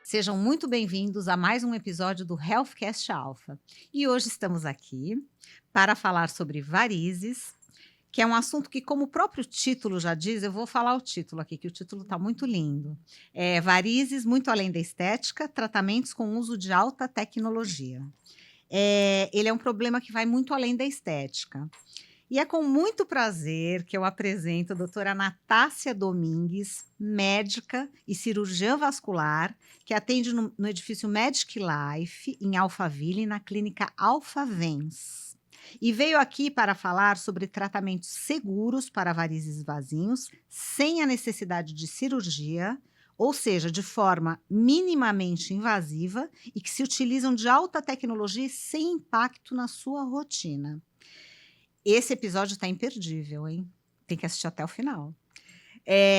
Sejam muito bem-vindos a mais um episódio do Healthcast Alpha. E hoje estamos aqui para falar sobre varizes, que é um assunto que, como o próprio título já diz, eu vou falar o título aqui, que o título está muito lindo. É Varizes, muito além da estética, tratamentos com uso de alta tecnologia. Ele é um problema que vai muito além da estética. E é com muito prazer que eu apresento a doutora Natácia Domingues, médica e cirurgiã vascular, que atende no edifício Medic Life, em Alphaville, na clínica Alphavens. E veio aqui para falar sobre tratamentos seguros para varizes vasinhos, sem a necessidade de cirurgia, ou seja, de forma minimamente invasiva e que se utilizam de alta tecnologia e sem impacto na sua rotina. Esse episódio está imperdível, hein? Tem que assistir até o final.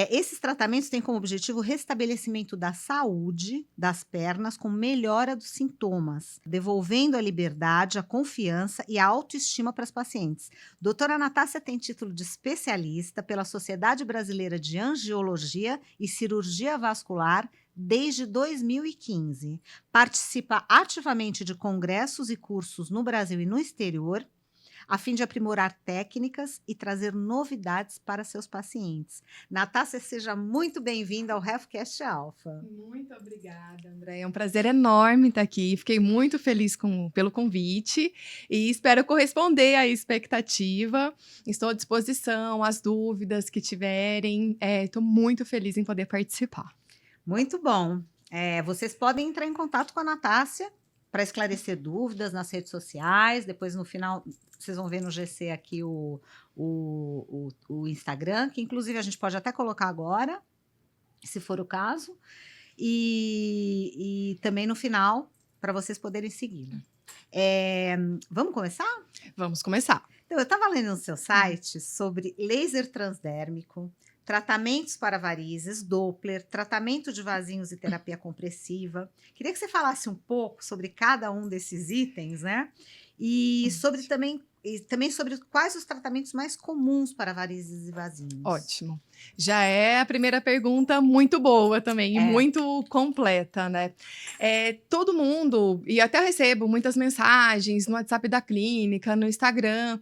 Esses tratamentos têm como objetivo o restabelecimento da saúde das pernas com melhora dos sintomas, devolvendo a liberdade, a confiança e a autoestima para as pacientes. Doutora Natácia tem título de especialista pela Sociedade Brasileira de Angiologia e Cirurgia Vascular desde 2015. Participa ativamente de congressos e cursos no Brasil e no exterior, a fim de aprimorar técnicas e trazer novidades para seus pacientes. Natácia, seja muito bem-vinda ao Healthcast Alpha. Muito obrigada, André. É um prazer enorme estar aqui. Fiquei muito feliz pelo convite e espero corresponder à expectativa. Estou à disposição, às dúvidas que tiverem. Estou muito feliz em poder participar. Muito bom. Vocês podem entrar em contato com a Natácia para esclarecer dúvidas nas redes sociais. Depois, no final, vocês vão ver no GC aqui o Instagram, que inclusive a gente pode até colocar agora, se for o caso. E também no final, para vocês poderem segui-la. Vamos começar? Vamos começar. Então, eu estava lendo no seu site sobre laser transdérmico, tratamentos para varizes, Doppler, tratamento de vasinhos e terapia compressiva. Queria que você falasse um pouco sobre cada um desses itens, né? E também sobre quais os tratamentos mais comuns para varizes e vasinhos. Ótimo. Já é a primeira pergunta muito boa também e muito completa, né? Todo mundo, e até eu recebo muitas mensagens no WhatsApp da clínica, no Instagram.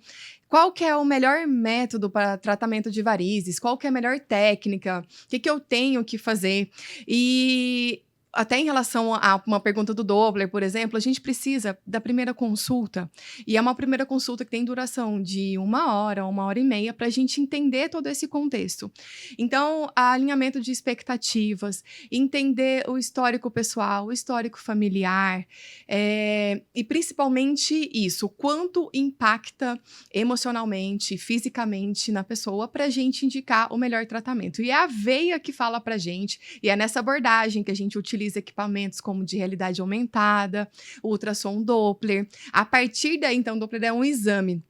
Qual que é o melhor método para tratamento de varizes? Qual que é a melhor técnica? O que eu tenho que fazer? E até em relação a uma pergunta do Doppler, por exemplo, a gente precisa da primeira consulta. E é uma primeira consulta que tem duração de 1 hora e meia, para a gente entender todo esse contexto. Então, alinhamento de expectativas, entender o histórico pessoal, o histórico familiar, e principalmente isso, quanto impacta emocionalmente, fisicamente na pessoa, para a gente indicar o melhor tratamento. E é a veia que fala para a gente, e é nessa abordagem que a gente utiliza equipamentos como de realidade aumentada, ultrassom Doppler. A partir daí, então, o Doppler é um exame.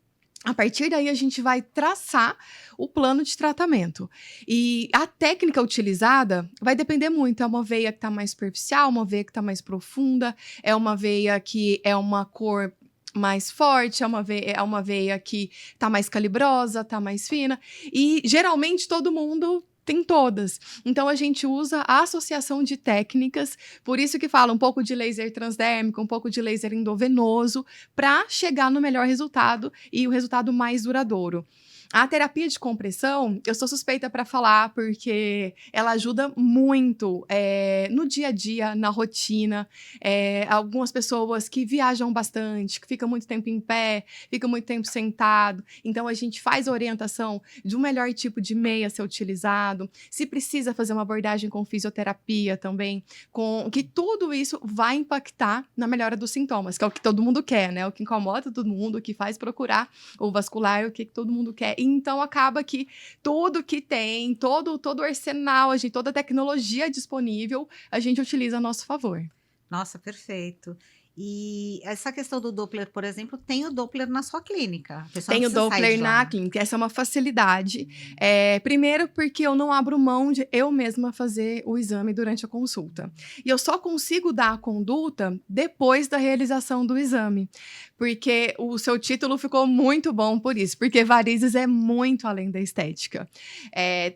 A partir daí, a gente vai traçar o plano de tratamento. E a técnica utilizada vai depender muito. É uma veia que está mais superficial, uma veia que está mais profunda, é uma veia que é uma cor mais forte, é uma veia que está mais calibrosa, está mais fina. E, geralmente, todo mundo tem todas. Então, a gente usa a associação de técnicas, por isso que fala um pouco de laser transdérmico, um pouco de laser endovenoso, para chegar no melhor resultado e o resultado mais duradouro. A terapia de compressão, eu sou suspeita para falar, porque ela ajuda muito no dia a dia, na rotina. Algumas pessoas que viajam bastante, que ficam muito tempo em pé, ficam muito tempo sentado. Então, a gente faz a orientação de um melhor tipo de meia a ser utilizado. Se precisa fazer uma abordagem com fisioterapia também, que tudo isso vai impactar na melhora dos sintomas, que é o que todo mundo quer, né? O que incomoda todo mundo, o que faz procurar o vascular, o que todo mundo quer. Então, acaba que tudo que tem, todo o arsenal, toda a tecnologia disponível, a gente utiliza a nosso favor. Nossa, perfeito. E essa questão do Doppler, por exemplo, tem o Doppler na sua clínica? Tem o Doppler na clínica, essa é uma facilidade. Primeiro porque eu não abro mão de eu mesma fazer o exame durante a consulta. E eu só consigo dar a conduta depois da realização do exame. porque o seu título ficou muito bom por isso, porque varizes é muito além da estética.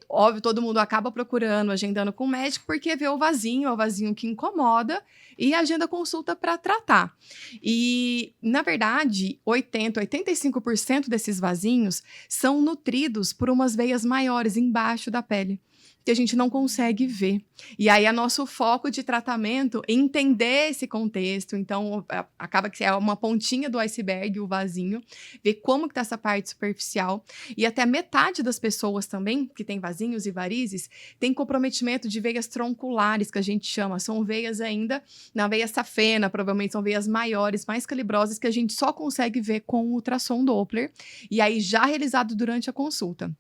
Óbvio, todo mundo acaba procurando, agendando com o médico, porque vê o vasinho que incomoda, e agenda consulta para tratar. E, na verdade, 85% desses vasinhos são nutridos por umas veias maiores embaixo da pele, que a gente não consegue ver. E aí é nosso foco de tratamento entender esse contexto. Então, acaba que é uma pontinha do iceberg, o vasinho, ver como que tá essa parte superficial. E até metade das pessoas também, que tem vasinhos e varizes, tem comprometimento de veias tronculares, que a gente chama. São veias ainda na veia safena, provavelmente são veias maiores, mais calibrosas, que a gente só consegue ver com o ultrassom Doppler. E aí, já realizado durante a consulta.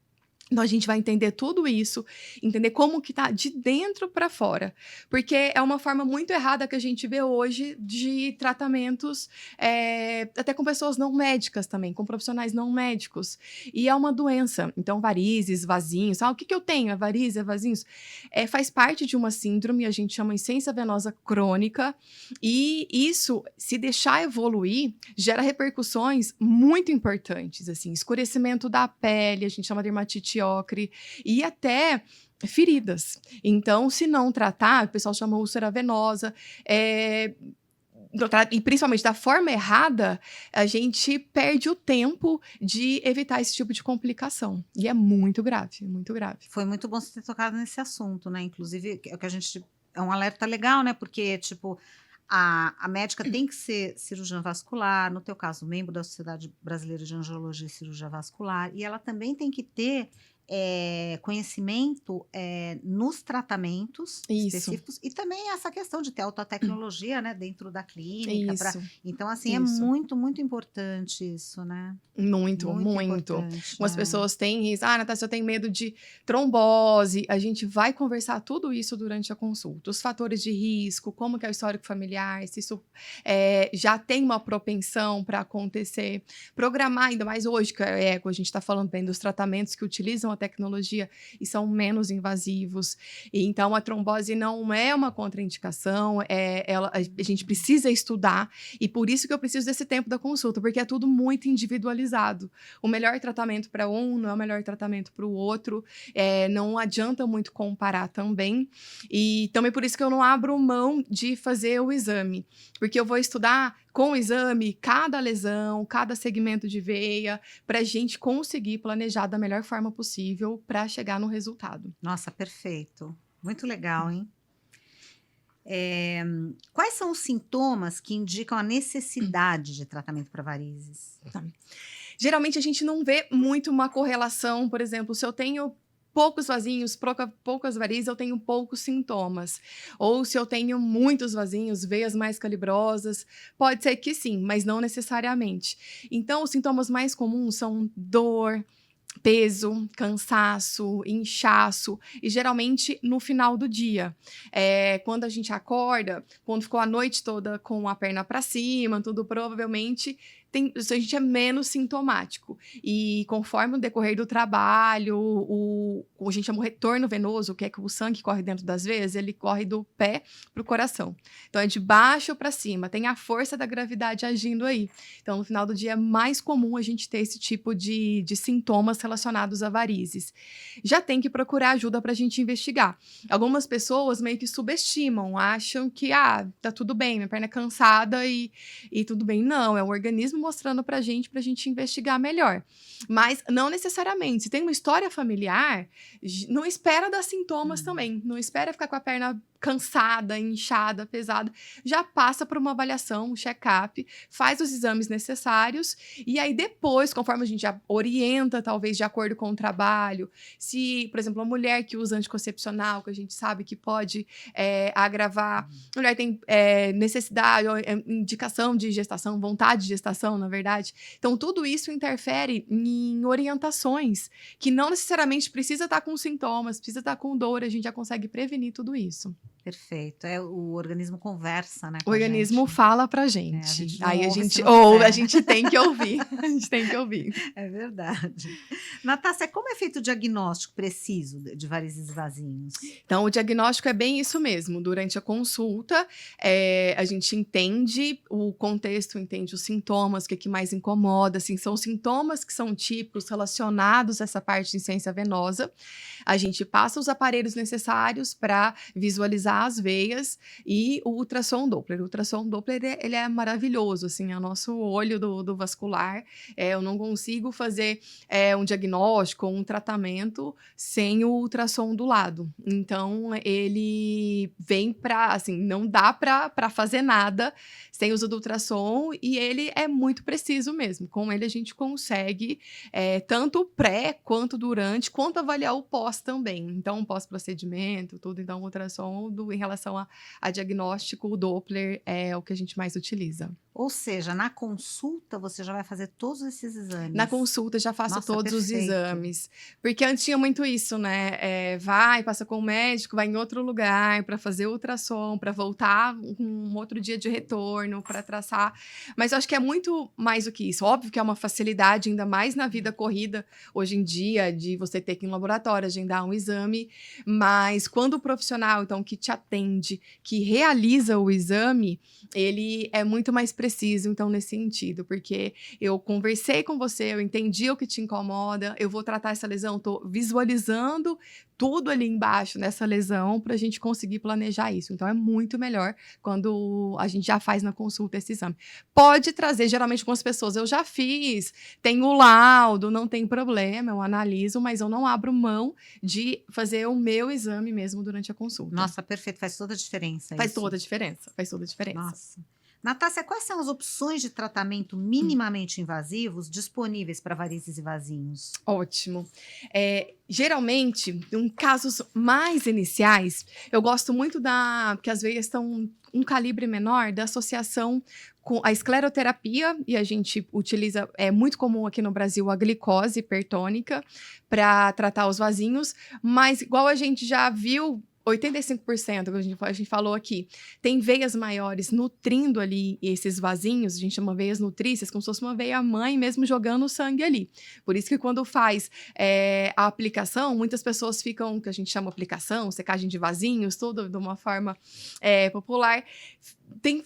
Então, a gente vai entender tudo isso, entender como que tá de dentro para fora. Porque é uma forma muito errada que a gente vê hoje de tratamentos, até com pessoas não médicas também, com profissionais não médicos. E é uma doença. Então, varizes, vasinhos, o que eu tenho? É varizes, é vasinhos? Faz parte de uma síndrome, a gente chama insuficiência venosa crônica. E isso, se deixar evoluir, gera repercussões muito importantes, assim, escurecimento da pele, a gente chama de dermatite ocre, e até feridas. Então, se não tratar, o pessoal chama úlcera venosa, e principalmente da forma errada, a gente perde o tempo de evitar esse tipo de complicação. E é muito grave, muito grave. Foi muito bom você ter tocado nesse assunto, né? Inclusive, é o que a gente. É um alerta legal, né? Porque, tipo, a médica tem que ser cirurgiã vascular, no teu caso, membro da Sociedade Brasileira de Angiologia e Cirurgia Vascular, e ela também tem que ter conhecimento nos tratamentos Isso. específicos e também essa questão de ter alta tecnologia, né, dentro da clínica. Isso. Então, assim, é Isso. muito, muito importante isso, né? Muito. Importante, Umas né? pessoas têm risco. Natasha, eu tenho medo de trombose. A gente vai conversar tudo isso durante a consulta. Os fatores de risco, como que é o histórico familiar, se isso já tem uma propensão para acontecer. Programar, ainda mais hoje, que a gente está falando bem dos tratamentos que utilizam a tecnologia e são menos invasivos. E, então, a trombose não é uma contraindicação. A gente precisa estudar. E por isso que eu preciso desse tempo da consulta, porque é tudo muito individualizado. O melhor tratamento para um não é o melhor tratamento para o outro. Não adianta muito comparar também. E também por isso que eu não abro mão de fazer o exame. Porque eu vou estudar com o exame cada lesão, cada segmento de veia, para a gente conseguir planejar da melhor forma possível para chegar no resultado. Nossa, perfeito. Muito legal, hein? Quais são os sintomas que indicam a necessidade de tratamento para varizes? Geralmente a gente não vê muito uma correlação, por exemplo, se eu tenho poucos vasinhos, poucas varizes, eu tenho poucos sintomas. Ou se eu tenho muitos vasinhos, veias mais calibrosas, pode ser que sim, mas não necessariamente. Então, os sintomas mais comuns são dor, peso, cansaço, inchaço, e geralmente no final do dia. Quando a gente acorda, quando ficou a noite toda com a perna para cima, tudo provavelmente a gente é menos sintomático. E conforme o decorrer do trabalho, a gente chama o retorno venoso, que é que o sangue corre dentro das veias, ele corre do pé para o coração. Então é de baixo para cima, tem a força da gravidade agindo aí. Então no final do dia é mais comum a gente ter esse tipo de sintomas relacionados a varizes. Já tem que procurar ajuda para a gente investigar. Algumas pessoas meio que subestimam, acham que tá tudo bem, minha perna é cansada e tudo bem. Não, é o organismo mostrando pra gente investigar melhor. Mas não necessariamente. Se tem uma história familiar, não espera dar sintomas também. Não espera ficar com a perna cansada, inchada, pesada. Já passa por uma avaliação, um check-up, faz os exames necessários e aí depois, conforme a gente já orienta, talvez de acordo com o trabalho, se, por exemplo, uma mulher que usa anticoncepcional, que a gente sabe que pode agravar, a mulher tem necessidade, ou indicação de gestação, vontade de gestação, na verdade. Então, tudo isso interfere em orientações que não necessariamente precisa estar com sintomas, precisa estar com dor, a gente já consegue prevenir tudo isso. Perfeito. O organismo conversa, né, O com a organismo gente. fala pra A gente. gente não Aí a ouve se gente não ouve, a quiser. gente tem que ouvir. A gente tem que ouvir. É verdade. Natácia, como é feito o diagnóstico preciso de varizes e vasinhos? Então, o diagnóstico é bem isso mesmo. Durante a consulta, a gente entende o contexto, entende os sintomas, o que mais incomoda. Assim, são sintomas que são típicos relacionados a essa parte de insuficiência venosa. A gente passa os aparelhos necessários para visualizar as veias e o ultrassom Doppler. O ultrassom Doppler, ele é maravilhoso, assim, é o nosso olho do vascular. Eu não consigo fazer um diagnóstico ou um tratamento sem o ultrassom do lado. Então, ele vem para, assim, não dá para fazer nada sem o uso do ultrassom e ele é muito preciso mesmo. Com ele a gente consegue tanto o pré, quanto durante, quanto avaliar o pós também. Então, pós-procedimento, tudo. Então, o ultrassom em relação a diagnóstico, o Doppler é o que a gente mais utiliza. Ou seja, na consulta você já vai fazer todos esses exames. Na consulta já faço Nossa, todos os perfeito. exames. Porque antes tinha muito isso, né? Vai, passa com o médico, vai em outro lugar para fazer ultrassom, para voltar um outro dia de retorno, para traçar. Mas eu acho que é muito mais do que isso. Óbvio que é uma facilidade, ainda mais na vida corrida, hoje em dia, de você ter que ir no laboratório, agendar um exame. Mas quando o profissional, então, que te atende, que realiza o exame, ele é muito mais preciso, então, nesse sentido. Porque eu conversei com você, eu entendi o que te incomoda, eu vou tratar essa lesão, estou visualizando tudo ali embaixo nessa lesão para a gente conseguir planejar isso. Então, é muito melhor quando a gente já faz na consulta esse exame. Pode trazer, geralmente, com as pessoas, eu já fiz, tem o laudo, não tem problema, eu analiso, mas eu não abro mão de fazer o meu exame mesmo durante a consulta. Nossa, perfeito, faz toda a diferença Faz isso. toda a diferença, faz toda a diferença. Nossa. Natácia, quais são as opções de tratamento minimamente invasivos disponíveis para varizes e vasinhos? Ótimo. Geralmente, em casos mais iniciais, eu gosto muito porque as veias estão um calibre menor, da associação com a escleroterapia, e a gente utiliza, é muito comum aqui no Brasil, a glicose hipertônica para tratar os vasinhos, mas igual a gente já viu, 85%, que a gente falou aqui, tem veias maiores nutrindo ali esses vasinhos, a gente chama veias nutrícias, como se fosse uma veia mãe mesmo jogando sangue ali. Por isso que quando faz a aplicação, muitas pessoas ficam, que a gente chama aplicação, secagem de vasinhos, tudo de uma forma popular, tem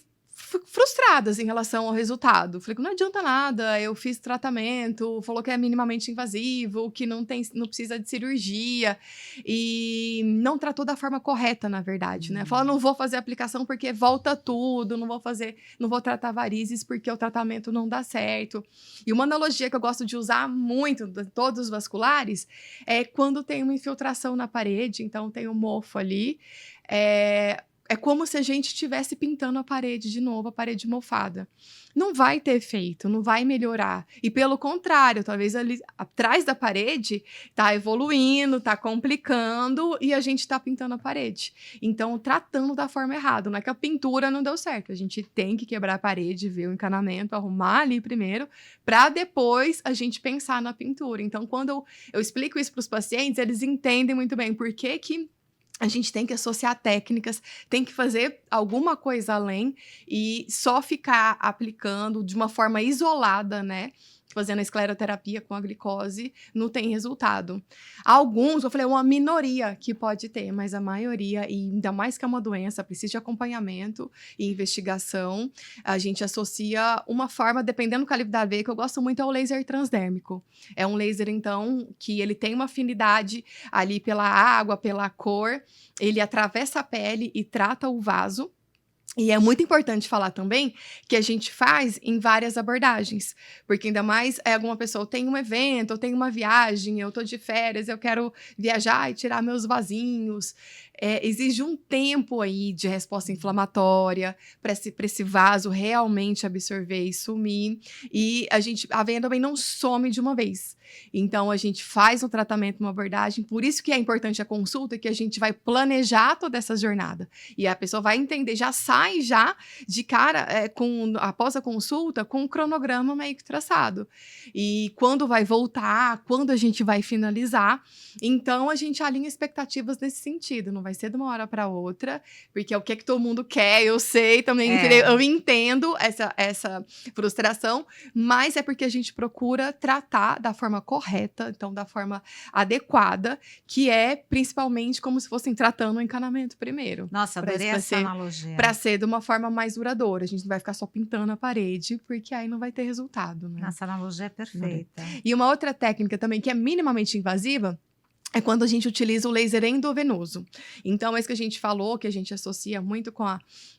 frustradas em relação ao resultado. Falei que não adianta nada, eu fiz tratamento, falou que é minimamente invasivo, que não precisa de cirurgia e não tratou da forma correta, na verdade, né? Fala, não vou fazer aplicação porque volta tudo, não vou tratar varizes porque o tratamento não dá certo. E uma analogia que eu gosto de usar muito de todos os vasculares é quando tem uma infiltração na parede, então tem um mofo ali, é como se a gente estivesse pintando a parede de novo, a parede mofada. Não vai ter efeito, não vai melhorar. E pelo contrário, talvez ali atrás da parede está evoluindo, está complicando e a gente está pintando a parede. Então, tratando da forma errada. Não é que a pintura não deu certo. A gente tem que quebrar a parede, ver o encanamento, arrumar ali primeiro, para depois a gente pensar na pintura. Então, quando eu explico isso para os pacientes, eles entendem muito bem por que a gente tem que associar técnicas, tem que fazer alguma coisa além e só ficar aplicando de uma forma isolada, né? Fazendo a escleroterapia com a glicose, não tem resultado. Alguns, eu falei, uma minoria que pode ter, mas a maioria, e ainda mais que é uma doença, precisa de acompanhamento e investigação, a gente associa uma forma, dependendo do calibre da veia, que eu gosto muito, é o laser transdérmico. É um laser, então, que ele tem uma afinidade ali pela água, pela cor, ele atravessa a pele e trata o vaso. E é muito importante falar também que a gente faz em várias abordagens, porque ainda mais alguma pessoa tem um evento, eu tenho uma viagem, eu tô de férias, eu quero viajar e tirar meus vasinhos. Exige um tempo aí de resposta inflamatória para esse vaso realmente absorver e sumir. E a veia também não some de uma vez. Então, a gente faz um tratamento, uma abordagem. Por isso que é importante a consulta, que a gente vai planejar toda essa jornada. E a pessoa vai entender, já sai já de cara, após a consulta, com um cronograma meio que traçado. E quando vai voltar, quando a gente vai finalizar. Então, a gente alinha expectativas nesse sentido. Não vai ser de uma hora para outra, porque é o que é que todo mundo quer, eu sei também, eu entendo essa frustração, mas é porque a gente procura tratar da forma correta, então da forma adequada, que é principalmente como se fossem tratando o encanamento primeiro. Nossa, adorei essa analogia. Para ser de uma forma mais duradoura. A gente não vai ficar só pintando a parede, porque aí não vai ter resultado, né? Essa analogia é perfeita. E uma outra técnica também que é minimamente invasiva é quando a gente utiliza o laser endovenoso. Então, esse que a gente falou, que a gente associa muito com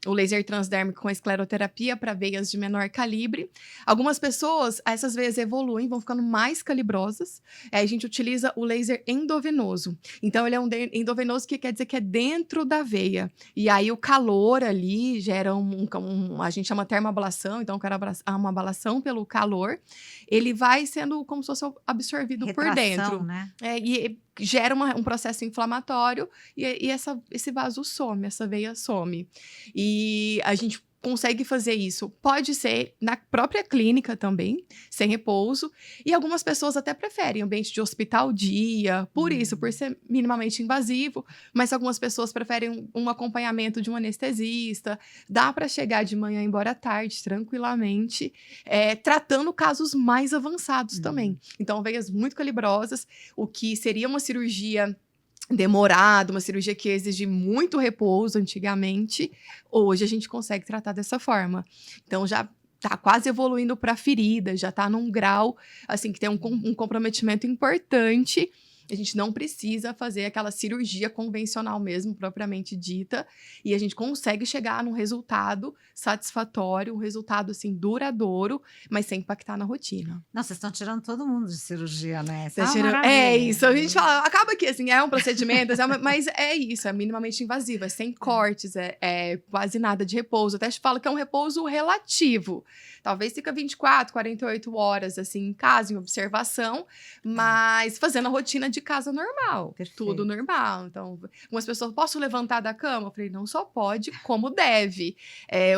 o laser transdérmico com a escleroterapia para veias de menor calibre. Algumas pessoas, essas veias evoluem, vão ficando mais calibrosas. Aí a gente utiliza o laser endovenoso. Então, ele é um endovenoso que quer dizer que é dentro da veia. E aí, o calor ali gera a gente chama termoablação, então, uma ablação pelo calor. Ele vai sendo como se fosse absorvido por dentro. Né? E gera um processo inflamatório e esse vaso some, essa veia some. E a gente consegue fazer isso. Pode ser na própria clínica também, sem repouso. E algumas pessoas até preferem ambiente de hospital dia, por isso, por ser minimamente invasivo. Mas algumas pessoas preferem um acompanhamento de um anestesista. Dá para chegar de manhã e embora à tarde, tranquilamente, tratando casos mais avançados também. Então, veias muito calibrosas, o que seria uma cirurgia demorado, uma cirurgia que exige muito repouso antigamente, hoje a gente consegue tratar dessa forma. Então, já tá quase evoluindo para ferida, já tá num grau, assim, que tem um comprometimento importante. A gente não precisa fazer aquela cirurgia convencional mesmo, propriamente dita, e a gente consegue chegar num resultado satisfatório, um resultado, assim, duradouro, mas sem impactar na rotina. Nossa, vocês estão tirando todo mundo de cirurgia, né? É isso, a gente fala, acaba que, assim, é um procedimento, mas é isso, é minimamente invasivo, é sem cortes, é quase nada de repouso. Até te falo que é um repouso relativo. Talvez fica 24, 48 horas, assim, em casa, em observação, mas fazendo a rotina de casa normal. Perfeito. Tudo normal. Então, algumas pessoas, posso levantar da cama? Eu falei, não só pode, como deve.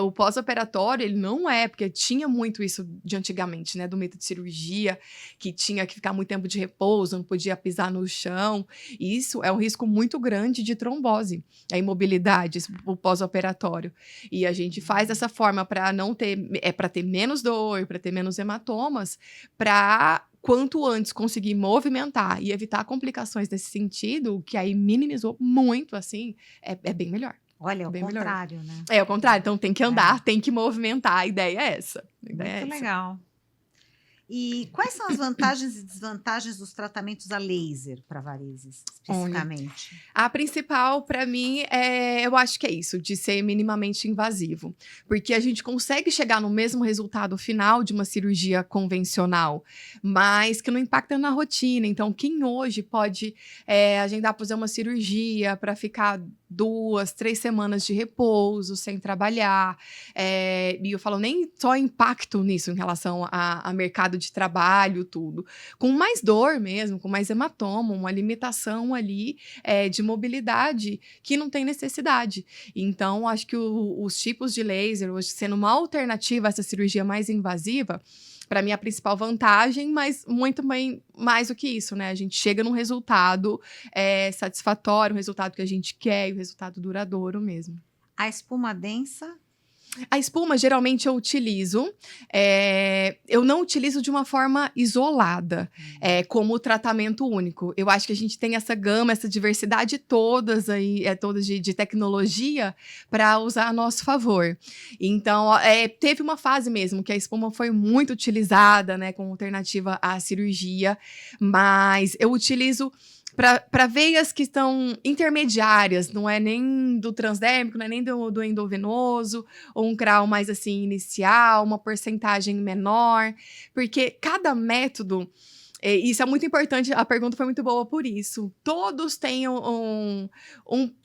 O pós-operatório, ele não porque tinha muito isso de antigamente, né? Do mito de cirurgia, que tinha que ficar muito tempo de repouso, não podia pisar no chão. Isso é um risco muito grande de trombose, a imobilidade, o pós-operatório. E a gente faz dessa forma para não ter, para ter menos dor, para ter menos hematomas, para quanto antes conseguir movimentar e evitar complicações nesse sentido, que aí minimizou muito, assim, é bem melhor. Olha, é o bem contrário, melhor. Né? É o contrário, então tem que andar, tem que movimentar, a ideia é essa. Muito legal. E quais são as vantagens e desvantagens dos tratamentos a laser para varizes, especificamente? A principal, para mim, eu acho que é isso, de ser minimamente invasivo. Porque a gente consegue chegar no mesmo resultado final de uma cirurgia convencional, mas que não impacta na rotina. Então, quem hoje pode agendar para fazer uma cirurgia para ficar 2, 3 semanas de repouso, sem trabalhar. E eu falo nem só impacto nisso em relação a mercado de trabalho, tudo. Com mais dor mesmo, com mais hematoma, uma limitação ali de mobilidade que não tem necessidade. Então, acho que os tipos de laser, hoje sendo uma alternativa a essa cirurgia mais invasiva, para mim, a principal vantagem, mas muito bem mais do que isso, né? A gente chega num resultado satisfatório, um resultado que a gente quer, e um resultado duradouro mesmo. A espuma densa? A espuma, geralmente, eu utilizo. Eu não utilizo de uma forma isolada, como tratamento único. Eu acho que a gente tem essa gama, essa diversidade todas aí, todas de tecnologia para usar a nosso favor. Então, teve uma fase mesmo que a espuma foi muito utilizada, né, como alternativa à cirurgia, mas eu utilizo para veias que estão intermediárias, não é nem do transdérmico, não é nem do endovenoso, ou um grau mais assim inicial, uma porcentagem menor, porque cada método Isso é muito importante, a pergunta foi muito boa por isso. Todos têm um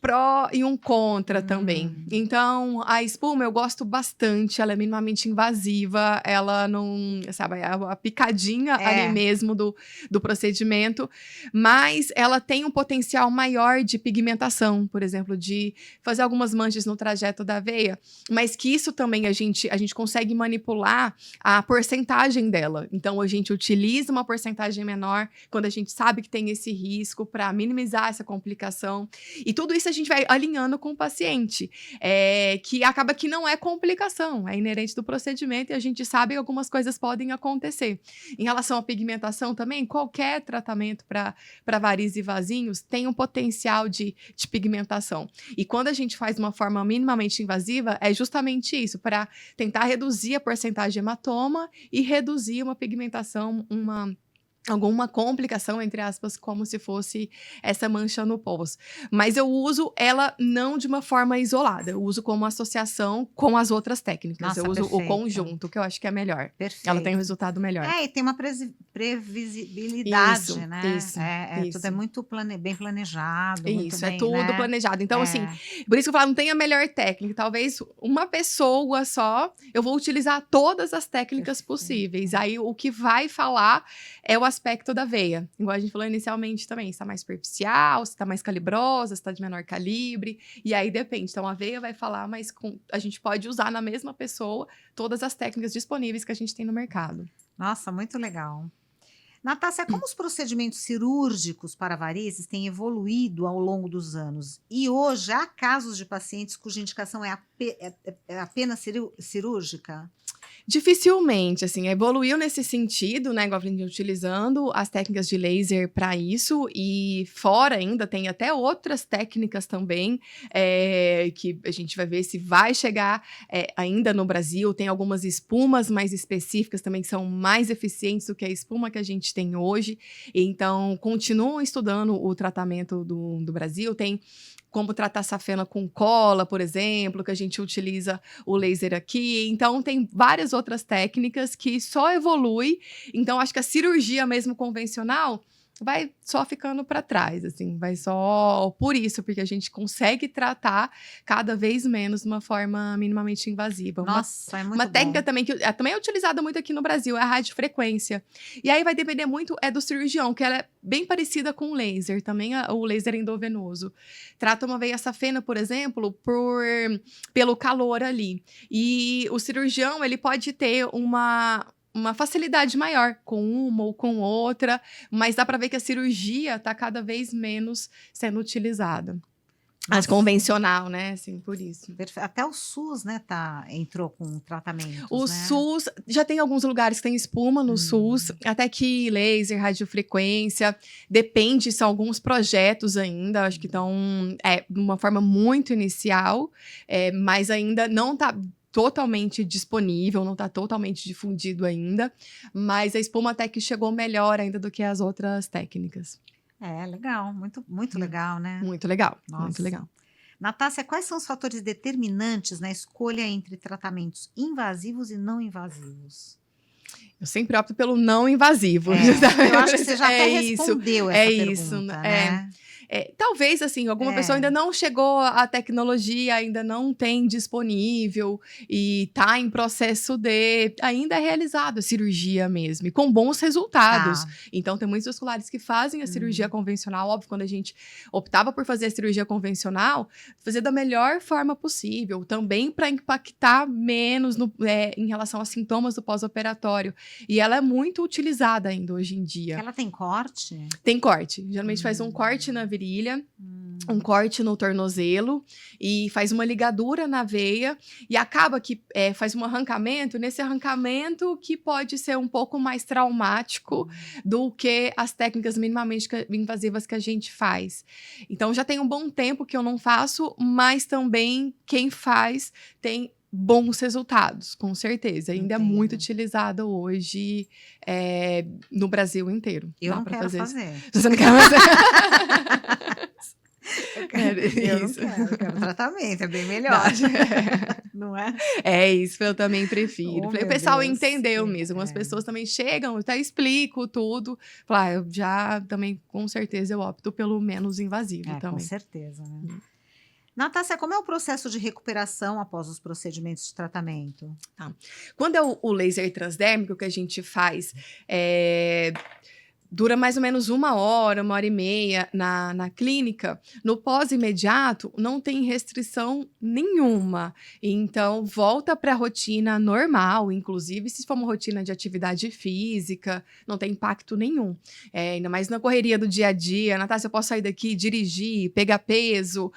pró e um contra também. Então, a espuma eu gosto bastante, ela é minimamente invasiva, ela não, sabe, a picadinha ali mesmo do procedimento, mas ela tem um potencial maior de pigmentação, por exemplo, de fazer algumas manchas no trajeto da veia, mas que isso também a gente consegue manipular a porcentagem dela. Então, a gente utiliza uma porcentagem menor quando a gente sabe que tem esse risco para minimizar essa complicação. E tudo isso a gente vai alinhando com o paciente, que acaba que não é complicação, é inerente do procedimento e a gente sabe que algumas coisas podem acontecer. Em relação à pigmentação também, qualquer tratamento para varizes e vasinhos tem um potencial de pigmentação. E quando a gente faz de uma forma minimamente invasiva, é justamente isso, para tentar reduzir a porcentagem de hematoma e reduzir uma pigmentação, alguma complicação, entre aspas, como se fosse essa mancha no pós. Mas eu uso ela não de uma forma isolada, eu uso como associação com as outras técnicas. Nossa, eu uso perfeito. o conjunto, que eu acho que é melhor. Perfeito. Ela tem um resultado melhor. E tem uma previsibilidade, Isso, né? isso. Tudo é muito bem planejado. Isso, muito bem, tudo né? planejado. Então, assim, por isso que eu falo, não tem a melhor técnica. Talvez uma pessoa só, eu vou utilizar todas as técnicas possíveis. Aí, o que vai falar é o aspecto da veia. Igual a gente falou inicialmente também, se tá mais superficial, se tá mais calibrosa, se tá de menor calibre. E aí, depende. Então, a veia vai falar, mas a gente pode usar na mesma pessoa todas as técnicas disponíveis que a gente tem no mercado. Nossa, muito legal. Natácia, como os procedimentos cirúrgicos para varizes têm evoluído ao longo dos anos? E hoje há casos de pacientes cuja indicação é apenas cirúrgica? Dificilmente, assim, evoluiu nesse sentido, né, igual a gente utilizando as técnicas de laser para isso, e fora ainda tem até outras técnicas também, que a gente vai ver se vai chegar ainda no Brasil. Tem algumas espumas mais específicas também que são mais eficientes do que a espuma que a gente tem hoje, então continuam estudando o tratamento do Brasil. Tem como tratar safena com cola, por exemplo, que a gente utiliza o laser aqui. Então, tem várias outras técnicas que só evolui. Então, acho que a cirurgia mesmo convencional vai só ficando para trás, assim, vai só por isso, porque a gente consegue tratar cada vez menos de uma forma minimamente invasiva. Nossa, é muito uma técnica bom. também que também é utilizada muito aqui no Brasil é a radiofrequência. E aí vai depender muito do cirurgião, que ela é bem parecida com o laser, também o laser endovenoso. Trata uma veia safena, por exemplo, pelo calor ali. E o cirurgião, ele pode ter uma facilidade maior com uma ou com outra, mas dá para ver que a cirurgia está cada vez menos sendo utilizada. As convencional, né? Assim, por isso. Até o SUS, né, entrou com tratamentos, O né? SUS, já tem alguns lugares que tem espuma no SUS, até que laser, radiofrequência, depende, são alguns projetos ainda, acho que estão de uma forma muito inicial, mas ainda não está totalmente disponível, não está totalmente difundido ainda, mas a espuma até que chegou melhor ainda do que as outras técnicas. Legal, muito legal, né? Muito legal, Nossa. muito legal. Natácia, quais são os fatores determinantes na escolha entre tratamentos invasivos e não invasivos? Eu sempre opto pelo não invasivo. Eu acho que você já até respondeu essa pergunta, isso, né? Talvez, assim, alguma pessoa ainda não chegou, a tecnologia ainda não tem disponível e está em processo ainda é realizado a cirurgia mesmo, e com bons resultados. Então, tem muitos vasculares que fazem a cirurgia convencional. Óbvio, quando a gente optava por fazer a cirurgia convencional, fazer da melhor forma possível, também para impactar menos em relação aos sintomas do pós-operatório. E ela é muito utilizada ainda hoje em dia. Ela tem corte? Tem corte. Geralmente faz um corte na virilha, um corte no tornozelo e faz uma ligadura na veia e acaba que faz um arrancamento. Nesse arrancamento que pode ser um pouco mais traumático do que as técnicas minimamente invasivas que a gente faz. Então, já tem um bom tempo que eu não faço, mas também quem faz tem bons resultados, com certeza. Ainda é muito utilizado hoje no Brasil inteiro. Eu não quero fazer. Você não quer fazer? Eu não Isso. quero tratamento, é bem melhor. Não é? É isso, eu também prefiro. Oh, Falei, o meu pessoal Deus. entendeu mesmo. As pessoas também chegam, eu até explico tudo. Falar, eu já também, com certeza, eu opto pelo menos invasivo Com também. certeza, né? Natácia, como é o processo de recuperação após os procedimentos de tratamento? Quando é o laser transdérmico que a gente faz, dura mais ou menos 1 hora e meia na clínica. No pós-imediato, não tem restrição nenhuma. Então, volta para a rotina normal, inclusive se for uma rotina de atividade física, não tem impacto nenhum. Ainda mais na correria do dia a dia. Natácia, eu posso sair daqui, dirigir, pegar peso,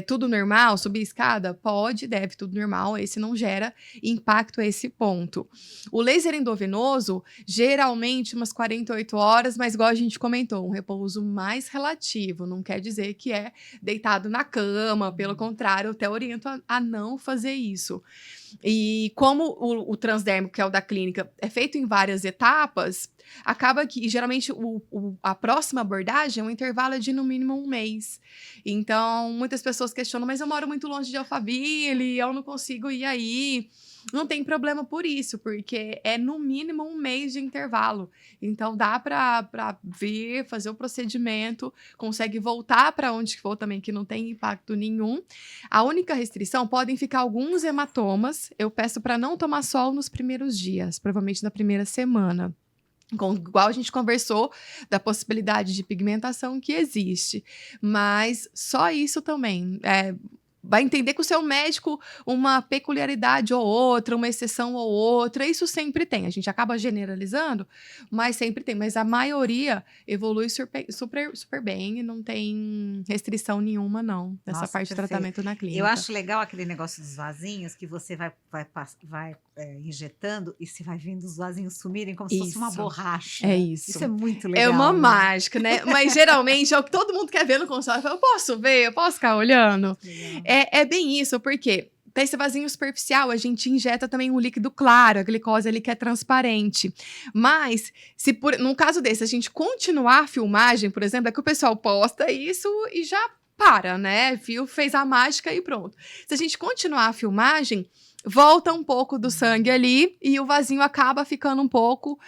tudo normal, subir escada? Pode, deve, tudo normal. Esse não gera impacto a esse ponto. O laser endovenoso, geralmente umas 48 horas, mas igual a gente comentou, um repouso mais relativo, não quer dizer que é deitado na cama, pelo contrário, eu até oriento a não fazer isso. E como o transdérmico, que é o da clínica, é feito em várias etapas, acaba que, geralmente, a próxima abordagem é um intervalo de, no mínimo, 1 mês. Então, muitas pessoas questionam, mas eu moro muito longe de Alphaville, eu não consigo ir aí. Não tem problema por isso, porque é no mínimo 1 mês de intervalo. Então, dá para vir, fazer o procedimento, consegue voltar para onde for também, que não tem impacto nenhum. A única restrição, podem ficar alguns hematomas. Eu peço para não tomar sol nos primeiros dias, provavelmente na primeira semana. Igual a gente conversou da possibilidade de pigmentação que existe. Mas só isso também. Vai entender com o seu médico uma peculiaridade ou outra, uma exceção ou outra. Isso sempre tem. A gente acaba generalizando, mas sempre tem. Mas a maioria evolui super bem e não tem restrição nenhuma, não, dessa Nossa, parte de perfeito. tratamento na clínica. Eu acho legal aquele negócio dos vasinhos, que você vai injetando e você vai vendo os vasinhos sumirem como se fosse uma Isso. borracha. É isso. Isso é muito legal. É uma né? mágica, né? Mas geralmente é o que todo mundo quer ver no consultório. Eu posso ver? Eu posso ficar olhando? Legal. É bem isso, porque tem esse vasinho superficial, a gente injeta também um líquido claro, a glicose ali que é transparente. Mas, se no caso desse, a gente continuar a filmagem, por exemplo, é que o pessoal posta isso e já para, né? Viu? Fez a mágica e pronto. Se a gente continuar a filmagem, volta um pouco do sangue ali e o vasinho acaba ficando um pouco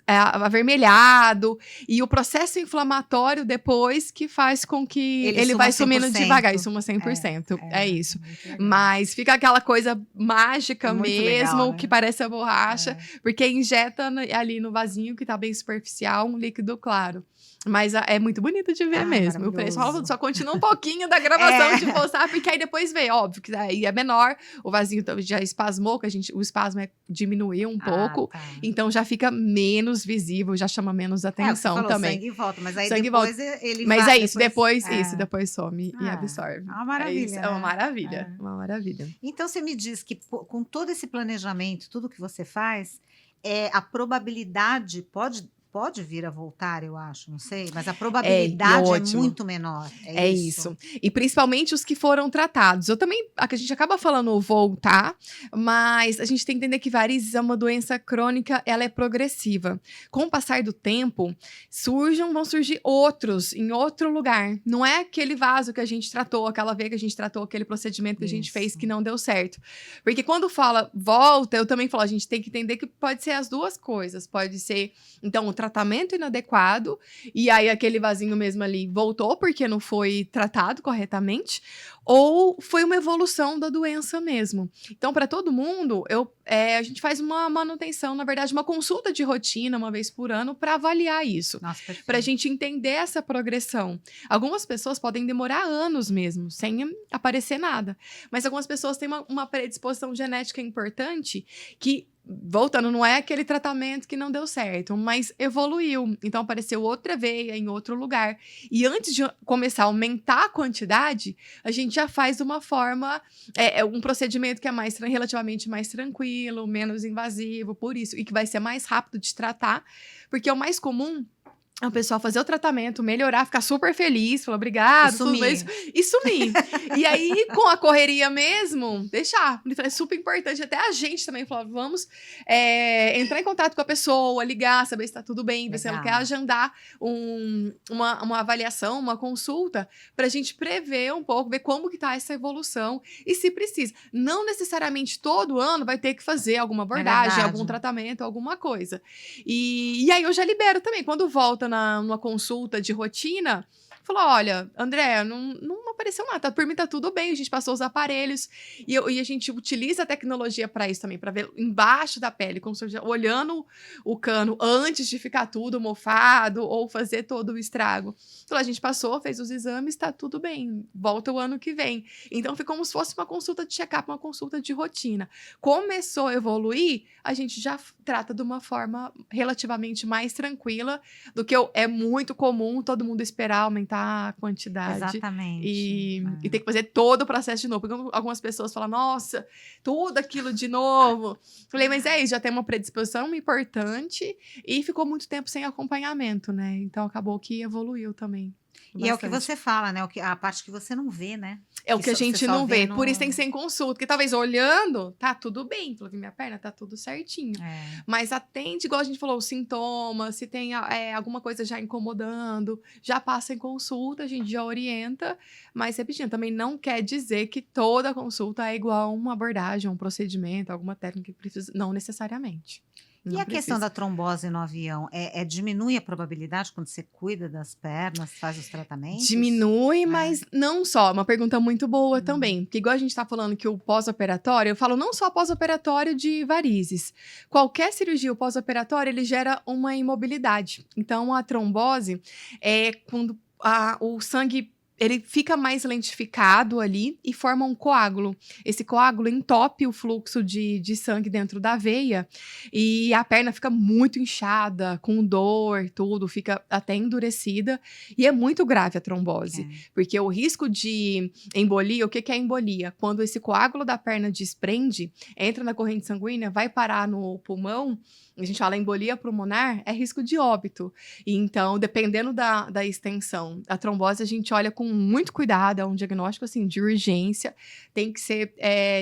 avermelhado. E o processo inflamatório depois que faz com que ele vai sumindo 100%. devagar. E suma 100%. É isso. Muito legal. Mas fica aquela coisa mágica Muito mesmo, legal, né? que parece a borracha, porque injeta ali no vasinho, que tá bem superficial, um líquido claro. Mas é muito bonito de ver mesmo. O pessoal só continua um pouquinho da gravação de postar, porque aí depois vê, óbvio, que aí é menor, o vasinho já espasmou, que o espasmo diminuiu um pouco, tá. então já fica menos visível, já chama menos atenção você falou, também. sangue volta, mas aí Sangue depois ele Mas vai... é isso, depois some e Ah, absorve. é uma maravilha, isso, é uma né? maravilha, uma maravilha. Então você me diz que com todo esse planejamento, tudo que você faz, a probabilidade pode vir a voltar, eu acho, não sei, mas a probabilidade é ótimo. muito menor. É isso. E principalmente os que foram tratados. A gente acaba falando voltar, mas a gente tem que entender que varizes é uma doença crônica, ela é progressiva. Com o passar do tempo, vão surgir outros em outro lugar. Não é aquele vaso que a gente tratou, aquela veia que a gente tratou, aquele procedimento que a gente fez que não deu certo. Porque quando fala volta, eu também falo, a gente tem que entender que pode ser as duas coisas. Pode ser, então, o tratamento inadequado, e aí aquele vasinho mesmo ali voltou porque não foi tratado corretamente, ou foi uma evolução da doença mesmo. Então, para todo mundo, a gente faz uma manutenção, na verdade, uma consulta de rotina, uma vez por ano, para avaliar isso. Para a gente entender essa progressão. Algumas pessoas podem demorar anos mesmo, sem aparecer nada. Mas algumas pessoas têm uma predisposição genética importante que, voltando, não é aquele tratamento que não deu certo, mas evoluiu. Então, apareceu outra veia em outro lugar. E antes de começar a aumentar a quantidade, a gente já faz uma forma, um procedimento que é relativamente mais tranquilo, menos invasivo, por isso, e que vai ser mais rápido de tratar, porque o mais comum O pessoal fazer o tratamento, melhorar, ficar super feliz, falar obrigado, tudo isso, e sumir. E aí, com a correria mesmo, deixar. É super importante. Até a gente também falou, vamos entrar em contato com a pessoa, ligar, saber se tá tudo bem, ver se ela quer agendar uma avaliação, uma consulta, pra gente prever um pouco, ver como que tá essa evolução e se precisa. Não necessariamente todo ano vai ter que fazer alguma abordagem, algum tratamento, alguma coisa. E aí eu já libero também. Quando volta numa consulta de rotina, falou, olha, André, não apareceu nada, por mim tá tudo bem, a gente passou os aparelhos, e a gente utiliza a tecnologia para isso também, para ver embaixo da pele, como se olhando o cano antes de ficar tudo mofado ou fazer todo o estrago. Então a gente passou, fez os exames, tá tudo bem, volta o ano que vem. Então foi como se fosse uma consulta de check-up, uma consulta de rotina. Começou a evoluir, a gente já trata de uma forma relativamente mais tranquila do que é muito comum todo mundo esperar aumentar a quantidade. Exatamente. E ter que fazer todo o processo de novo. Porque algumas pessoas falam, nossa, tudo aquilo de novo. Falei, mas é isso, já tem uma predisposição importante e ficou muito tempo sem acompanhamento, né? Então acabou que evoluiu também. E é o que você fala, né? A parte que você não vê, né? É o que a gente não vê. Por isso tem que ser em consulta. Porque talvez olhando, tá tudo bem. Falou que minha perna tá tudo certinho. Mas atende, igual a gente falou, os sintomas, se tem alguma coisa já incomodando, já passa em consulta, a gente já orienta. Mas, repetindo, também não quer dizer que toda consulta é igual a uma abordagem, um procedimento, alguma técnica que precisa. Não necessariamente. E a questão da trombose no avião, diminui a probabilidade quando você cuida das pernas, faz os tratamentos? Diminui, mas não só. Uma pergunta muito boa também. Porque igual a gente tá falando que o pós-operatório, eu falo não só pós-operatório de varizes. Qualquer cirurgia, o pós-operatório, ele gera uma imobilidade. Então, a trombose é quando o sangue ele fica mais lentificado ali e forma um coágulo. Esse coágulo entope o fluxo de sangue dentro da veia e a perna fica muito inchada, com dor, tudo, fica até endurecida. E é muito grave a trombose, porque o risco de embolia, o que é embolia? Quando esse coágulo da perna desprende, entra na corrente sanguínea, vai parar no pulmão, a gente fala embolia pulmonar, é risco de óbito. E então, dependendo da extensão, a trombose a gente olha com muito cuidado, é um diagnóstico assim, de urgência, tem que ser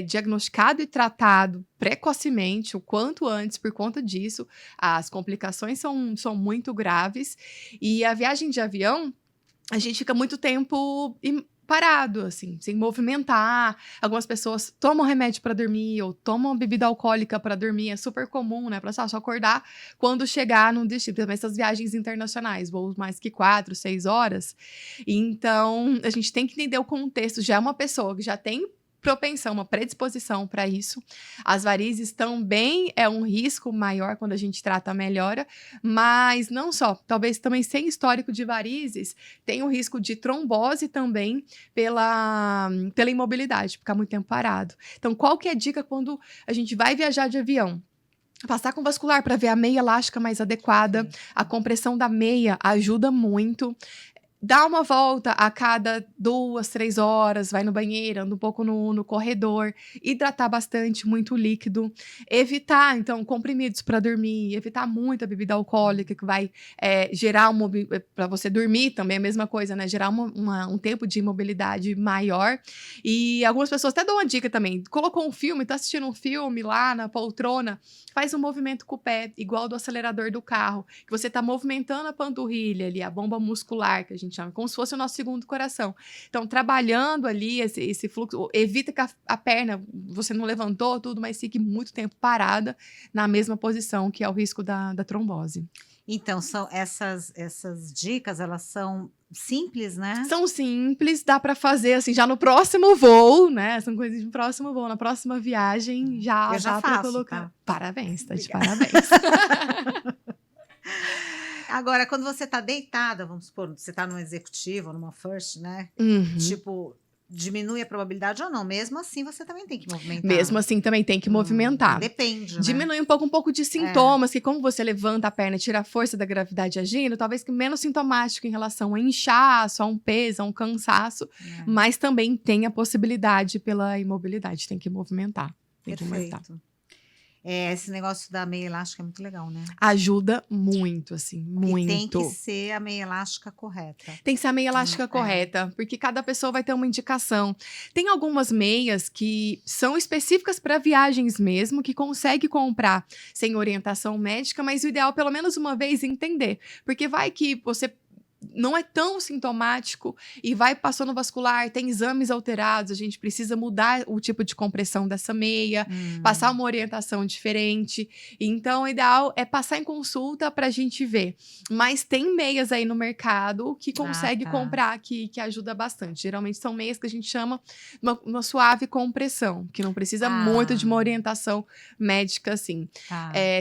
diagnosticado e tratado precocemente, o quanto antes, por conta disso. As complicações são muito graves. E a viagem de avião, a gente fica muito tempo parado, assim, sem movimentar. Algumas pessoas tomam remédio para dormir ou tomam bebida alcoólica para dormir. É super comum, né? Para só acordar quando chegar num destino. Também essas viagens internacionais, voos mais que 4, 6 horas. Então, a gente tem que entender o contexto. Já é uma pessoa que já tem propensão, uma predisposição para isso. As varizes também é um risco maior quando a gente trata a melhora, mas não só, talvez também sem histórico de varizes, tem o risco de trombose também pela imobilidade, ficar muito tempo parado. Então, qual que é a dica quando a gente vai viajar de avião? Passar com vascular para ver a meia elástica mais adequada. A compressão da meia ajuda muito. Dá uma volta a cada 2, 3 horas, vai no banheiro, anda um pouco no corredor, hidratar bastante, muito líquido, evitar, então, comprimidos para dormir, evitar muita bebida alcoólica, que vai gerar para você dormir também, a mesma coisa, né? Gerar um tempo de imobilidade maior. E algumas pessoas até dão uma dica também, colocou um filme, tá assistindo um filme lá na poltrona, faz um movimento com o pé, igual do acelerador do carro, que você tá movimentando a panturrilha ali, a bomba muscular, que a gente chama, como se fosse o nosso segundo coração. Então, trabalhando ali esse fluxo, evita que a perna, você não levantou tudo, mas fique muito tempo parada na mesma posição, que é o risco da trombose. Então, são essas dicas, elas são simples, né? São simples, dá para fazer assim, já no próximo voo, né? São coisas de próximo voo, na próxima viagem, já dá para colocar. Tá? Parabéns, tá de parabéns. Agora, quando você tá deitada, vamos supor, você tá num executivo, numa first, né? Tipo, diminui a probabilidade ou não? Mesmo assim, você também tem que movimentar. Mesmo assim, também tem que movimentar. Depende, né? Diminui um pouco de sintomas, que como você levanta a perna e tira a força da gravidade agindo, talvez que menos sintomático em relação a inchaço, a um peso, a um cansaço, mas também tem a possibilidade pela imobilidade, tem que movimentar. Perfeito. Esse negócio da meia elástica é muito legal, né? Ajuda muito, assim, E tem que muito. ser a meia elástica correta. Tem que ser a meia elástica É. correta, porque cada pessoa vai ter uma indicação. Tem algumas meias que são específicas para viagens mesmo, que consegue comprar sem orientação médica, mas o ideal, pelo menos uma vez, entender. Porque vai que você não é tão sintomático e vai passando vascular, tem exames alterados, a gente precisa mudar o tipo de compressão dessa meia, passar uma orientação diferente. Então, o ideal é passar em consulta para a gente ver. Mas tem meias aí no mercado que consegue comprar, que ajuda bastante. Geralmente são meias que a gente chama uma suave compressão, que não precisa muito de uma orientação médica, assim.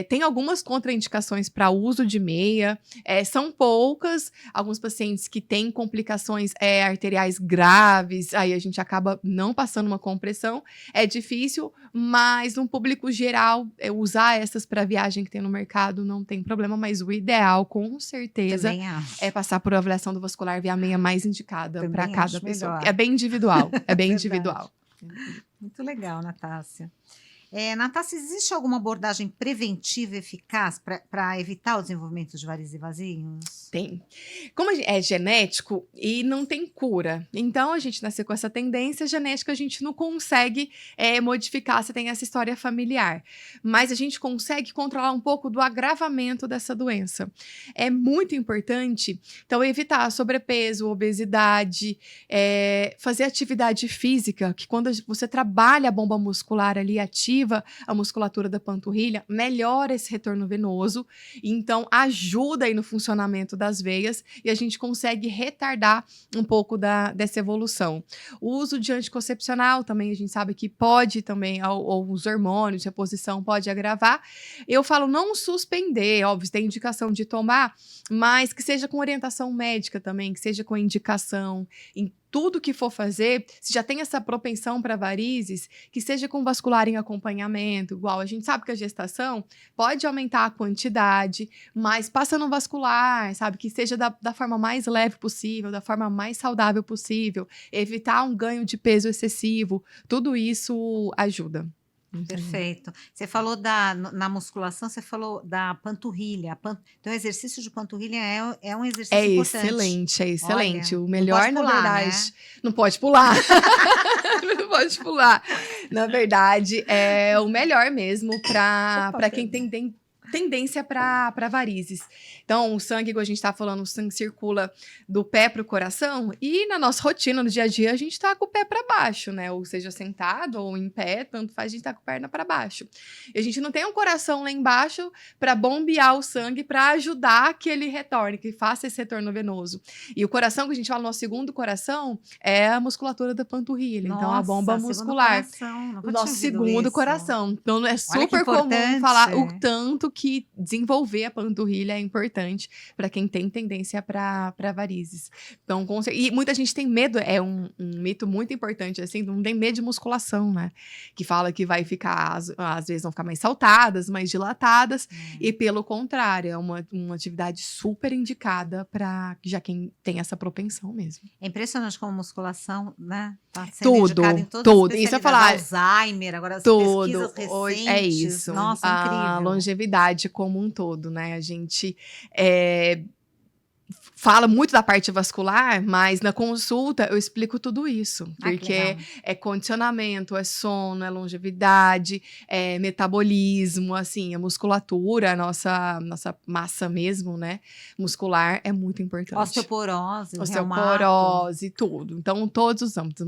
Tem algumas contraindicações para uso de meia, são poucas, alguns pacientes que têm complicações arteriais graves, aí a gente acaba não passando uma compressão. É difícil, mas no público geral, usar essas para viagem que tem no mercado não tem problema, mas o ideal, com certeza, é passar por avaliação do vascular, ver a meia mais indicada para cada pessoa. Melhor. É bem individual, é bem individual. Muito legal, Natácia. Natácia, existe alguma abordagem preventiva eficaz para evitar o desenvolvimento de varizes e vasinhos? Tem. Como é genético e não tem cura, então a gente nasceu com essa tendência genética, a gente não consegue modificar se tem essa história familiar. Mas a gente consegue controlar um pouco do agravamento dessa doença. É muito importante, então, evitar sobrepeso, obesidade, fazer atividade física, que quando você trabalha a bomba muscular ali, ativa a musculatura da panturrilha, melhora esse retorno venoso, então ajuda aí no funcionamento das veias e a gente consegue retardar um pouco dessa evolução. O uso de anticoncepcional também, a gente sabe que pode também, ou os hormônios, reposição pode agravar. Eu falo não suspender, óbvio, tem indicação de tomar, mas que seja com orientação médica também, que seja com indicação em tudo que for fazer, se já tem essa propensão para varizes, que seja com vascular em acompanhamento, igual a gente sabe que a gestação pode aumentar a quantidade, mas passa no vascular, sabe? Que seja da forma mais leve possível, da forma mais saudável possível, evitar um ganho de peso excessivo, tudo isso ajuda. Perfeito. Você falou na musculação, você falou da panturrilha. Então, o exercício de panturrilha é um exercício importante. É excelente. Olha, o melhor, não pode pular, na verdade, né? não pode pular. Não pode pular. Na verdade, é o melhor mesmo para quem tem tendência para varizes. Então, o sangue, igual a gente está falando, o sangue circula do pé para o coração e na nossa rotina, no dia a dia, a gente está com o pé para baixo, né? Ou seja, sentado ou em pé, tanto faz, a gente tá com a perna para baixo. E a gente não tem um coração lá embaixo para bombear o sangue, para ajudar que ele retorne, que faça esse retorno venoso. E o coração, que a gente fala, nosso segundo coração, é a musculatura da panturrilha. Nossa, então, a bomba muscular. O nosso segundo coração. Então, é super comum falar o tanto que desenvolver a panturrilha é importante para quem tem tendência para varizes. Então, e muita gente tem medo, é um mito muito importante, assim, não tem medo de musculação, né? Que fala que vai ficar, às vezes vão ficar mais saltadas, mais dilatadas, e pelo contrário, é uma atividade super indicada para já quem tem essa propensão mesmo. É impressionante como musculação, né? Tá sendo indicada em todas as especialidades. Isso eu falar, Alzheimer, agora as pesquisas recentes. É isso. Nossa, incrível. A longevidade como um todo, né? A gente fala muito da parte vascular, mas na consulta eu explico tudo isso. Porque é condicionamento, é sono, é longevidade, é metabolismo, assim, a musculatura, a nossa massa mesmo, né? Muscular é muito importante. Osteoporose, tudo. Então, todos os âmbitos.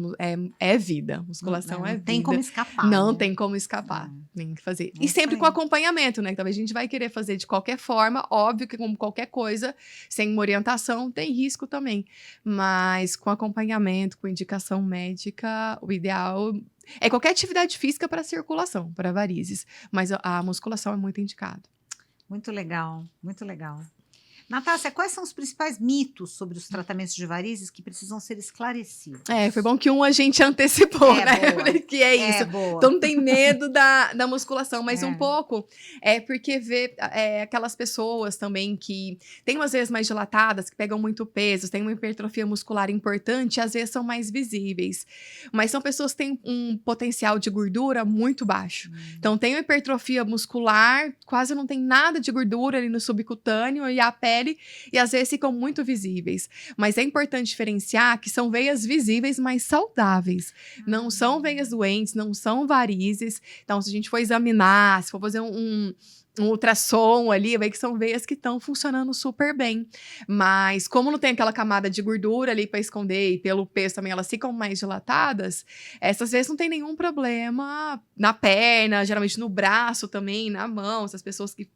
É vida. Musculação é vida. Não tem como escapar. Não tem como escapar. Tem que fazer. E sempre com acompanhamento, né? Talvez a gente vai querer fazer de qualquer forma, óbvio que como qualquer coisa, sem uma orientação, tem risco também. Mas com acompanhamento, com indicação médica, o ideal é qualquer atividade física para circulação, para varizes. Mas a musculação é muito indicada. Muito legal, muito legal. Natácia, quais são os principais mitos sobre os tratamentos de varizes que precisam ser esclarecidos? Foi bom que a gente antecipou, né? Boa. Que é isso. Boa. Então não tem medo da musculação, mas um É. pouco porque vê aquelas pessoas também que têm umas vezes mais dilatadas, que pegam muito peso, têm uma hipertrofia muscular importante, às vezes são mais visíveis. Mas são pessoas que têm um potencial de gordura muito baixo. Então tem uma hipertrofia muscular, quase não tem nada de gordura ali no subcutâneo e a pele, e às vezes ficam muito visíveis. Mas é importante diferenciar que são veias visíveis, mas saudáveis. Não são veias doentes, não são varizes. Então, se a gente for examinar, se for fazer um ultrassom ali, vai que são veias que estão funcionando super bem. Mas como não tem aquela camada de gordura ali para esconder e pelo peso também elas ficam mais dilatadas, essas vezes não tem nenhum problema na perna, geralmente no braço também, na mão. Essas pessoas que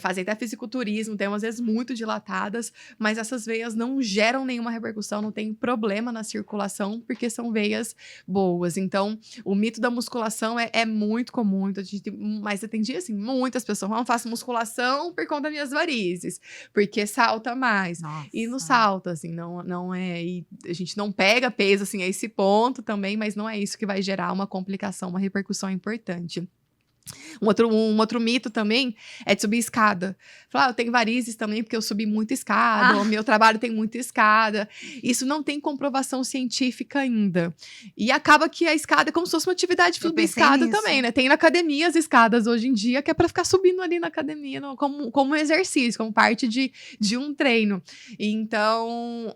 fazem até fisiculturismo, tem umas vezes muito dilatadas, mas essas veias não geram nenhuma repercussão, não tem problema na circulação, porque são veias boas. Então, o mito da musculação é muito comum, mas atendi assim, muitas pessoas não faço musculação por conta das minhas varizes, porque salta mais. Nossa. E não salta, assim, não é. E a gente não pega peso, assim, a esse ponto também, mas não é isso que vai gerar uma complicação, uma repercussão importante. Um outro mito também é de subir escada. Falar, eu tenho varizes também porque eu subi muita escada, o meu trabalho tem muita escada. Isso não tem comprovação científica ainda. E acaba que a escada é como se fosse uma atividade subir escada também, né? Tem na academia as escadas hoje em dia, que é para ficar subindo ali na academia como um exercício, como parte de um treino. Então,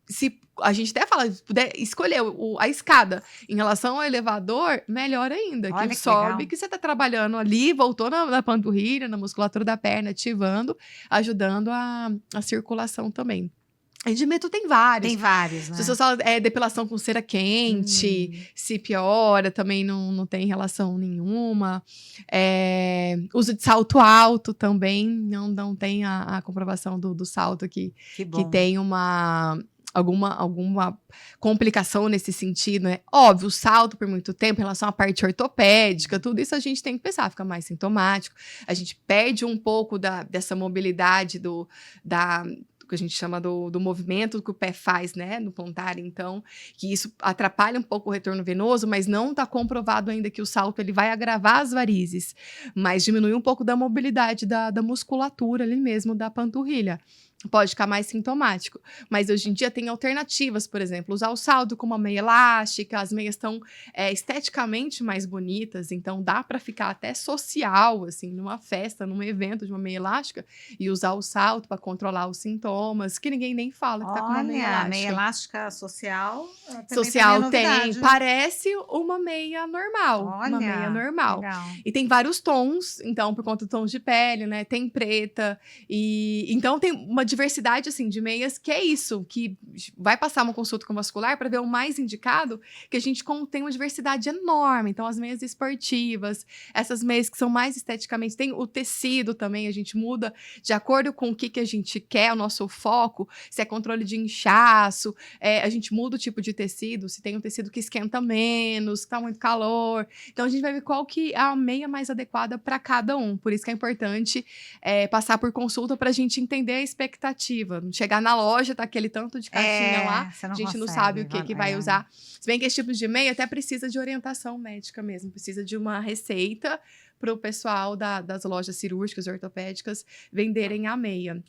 se a gente até fala, se puder escolher a escada em relação ao elevador, melhor ainda. Olha que que sobe, legal. que você tá trabalhando ali, voltou na panturrilha, na musculatura da perna, ativando, ajudando a circulação também. E de mito tem vários. Tem vários, né? Se você fala depilação com cera quente, se piora, também não tem relação nenhuma. Uso de salto alto também, não tem a comprovação do salto que tem alguma complicação nesse sentido, né? Óbvio, o salto por muito tempo em relação à parte ortopédica, tudo isso a gente tem que pensar, fica mais sintomático. A gente perde um pouco dessa mobilidade que a gente chama do movimento que o pé faz, né, no plantar, então, que isso atrapalha um pouco o retorno venoso, mas não está comprovado ainda que o salto ele vai agravar as varizes, mas diminui um pouco da mobilidade da musculatura ali mesmo, da panturrilha. Pode ficar mais sintomático, mas hoje em dia tem alternativas, por exemplo, usar o salto com uma meia elástica, as meias estão esteticamente mais bonitas, então dá para ficar até social, assim, numa festa, num evento de uma meia elástica, e usar o salto para controlar os sintomas, que ninguém nem fala que tá com uma meia elástica. Meia elástica social Social tem, parece uma meia normal, uma meia normal. Legal. E tem vários tons, então, por conta do tons de pele, né, tem preta, e então tem uma diversidade, assim, de meias, que é isso, que vai passar uma consulta com o vascular para ver o mais indicado, que a gente tem uma diversidade enorme. Então, as meias esportivas, essas meias que são mais esteticamente, tem o tecido também, a gente muda de acordo com o que a gente quer, o nosso foco, se é controle de inchaço, a gente muda o tipo de tecido, se tem um tecido que esquenta menos, que tá muito calor. Então, a gente vai ver qual que é a meia mais adequada para cada um. Por isso que é importante passar por consulta para a gente entender a expectativa. Chegar na loja, tá aquele tanto de caixinha lá, a gente não sabe o que vai usar. Se bem que esse tipo de meia até precisa de orientação médica mesmo, precisa de uma receita para o pessoal das lojas cirúrgicas, ortopédicas, venderem a meia.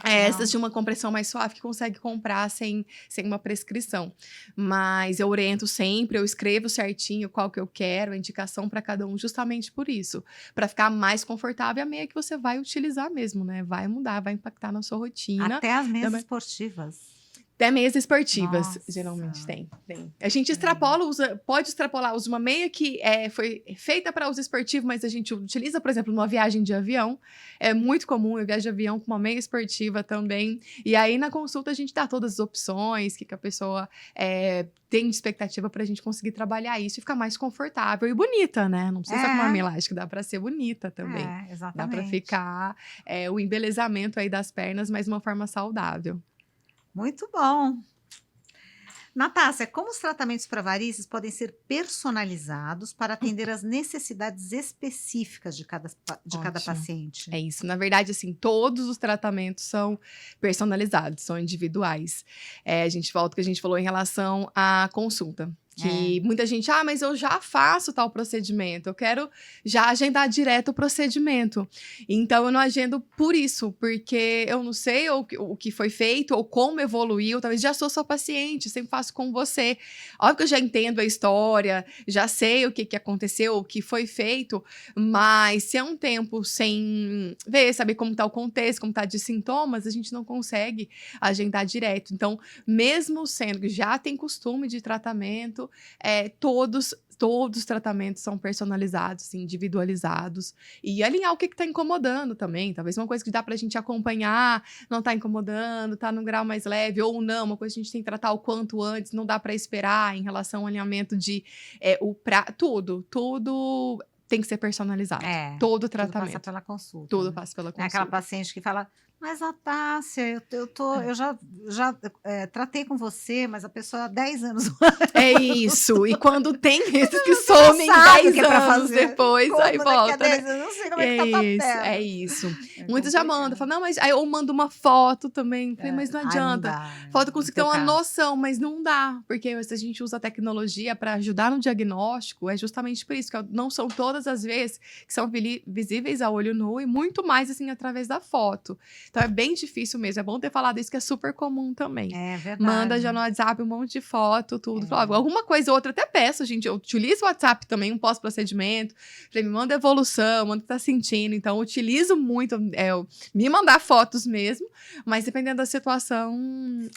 Essas de uma compressão mais suave que consegue comprar sem uma prescrição. Mas eu oriento sempre, eu escrevo certinho qual que eu quero, a indicação para cada um, justamente por isso. Para ficar mais confortável a meia que você vai utilizar mesmo, né? Vai mudar, vai impactar na sua rotina. Até as meias esportivas. Até meias esportivas, geralmente tem. A gente pode extrapolar, usa uma meia que foi feita para uso esportivo, mas a gente utiliza, por exemplo, numa viagem de avião. É muito comum, eu viajo de avião com uma meia esportiva também. E aí, na consulta, a gente dá todas as opções que a pessoa tem de expectativa para a gente conseguir trabalhar isso e ficar mais confortável e bonita, né? Não precisa com uma meia elástica, dá para ser bonita também. Exatamente. Dá para ficar o embelezamento aí das pernas, mas de uma forma saudável. Muito bom. Natácia, como os tratamentos para varizes podem ser personalizados para atender às necessidades específicas de cada Ótimo. paciente? É isso. Na verdade, assim, todos os tratamentos são personalizados, são individuais. A gente volta ao que a gente falou em relação à consulta. Que muita gente, mas eu já faço tal procedimento, eu quero já agendar direto o procedimento. Então, eu não agendo por isso, porque eu não sei o que foi feito, ou como evoluiu, talvez já sou sua paciente, sempre faço com você. Óbvio que eu já entendo a história, já sei o que aconteceu, o que foi feito, mas se é um tempo sem ver, saber como está o contexto, como está de sintomas, a gente não consegue agendar direto. Então, mesmo sendo que já tem costume de tratamento, todos os tratamentos são personalizados, individualizados, e alinhar o que está incomodando também. Talvez uma coisa que dá para a gente acompanhar, não está incomodando, está num grau mais leve, ou não, uma coisa que a gente tem que tratar o quanto antes, não dá para esperar em relação ao alinhamento de tudo tem que ser personalizado. Todo tratamento. Tudo passa pela consulta. Tudo passa pela consulta. É aquela paciente que fala, mas Natácia, eu já tratei com você, mas a pessoa há 10 anos. É isso. E quando tem esses que somem 10 anos depois, como aí volta. Daqui a 10 anos, não sei como é que tá o papel. É isso. Muitos já mandam, falam, não, mas aí eu mando uma foto também. Falei, mas não adianta. Não dá, Foto consegue ter uma noção, mas não dá. Porque se a gente usa a tecnologia para ajudar no diagnóstico, é justamente por isso, que não são todas as vezes que são visíveis a olho nu, e muito mais, assim, através da foto. Então, é bem difícil mesmo. É bom ter falado isso, que é super comum também. É verdade. Manda já no WhatsApp um monte de foto, tudo. Fala, alguma coisa ou outra, até peço, gente. Eu utilizo o WhatsApp também, um pós-procedimento. Falei, me manda evolução, manda o que tá sentindo. Então, eu utilizo muito me mandar fotos mesmo, mas dependendo da situação,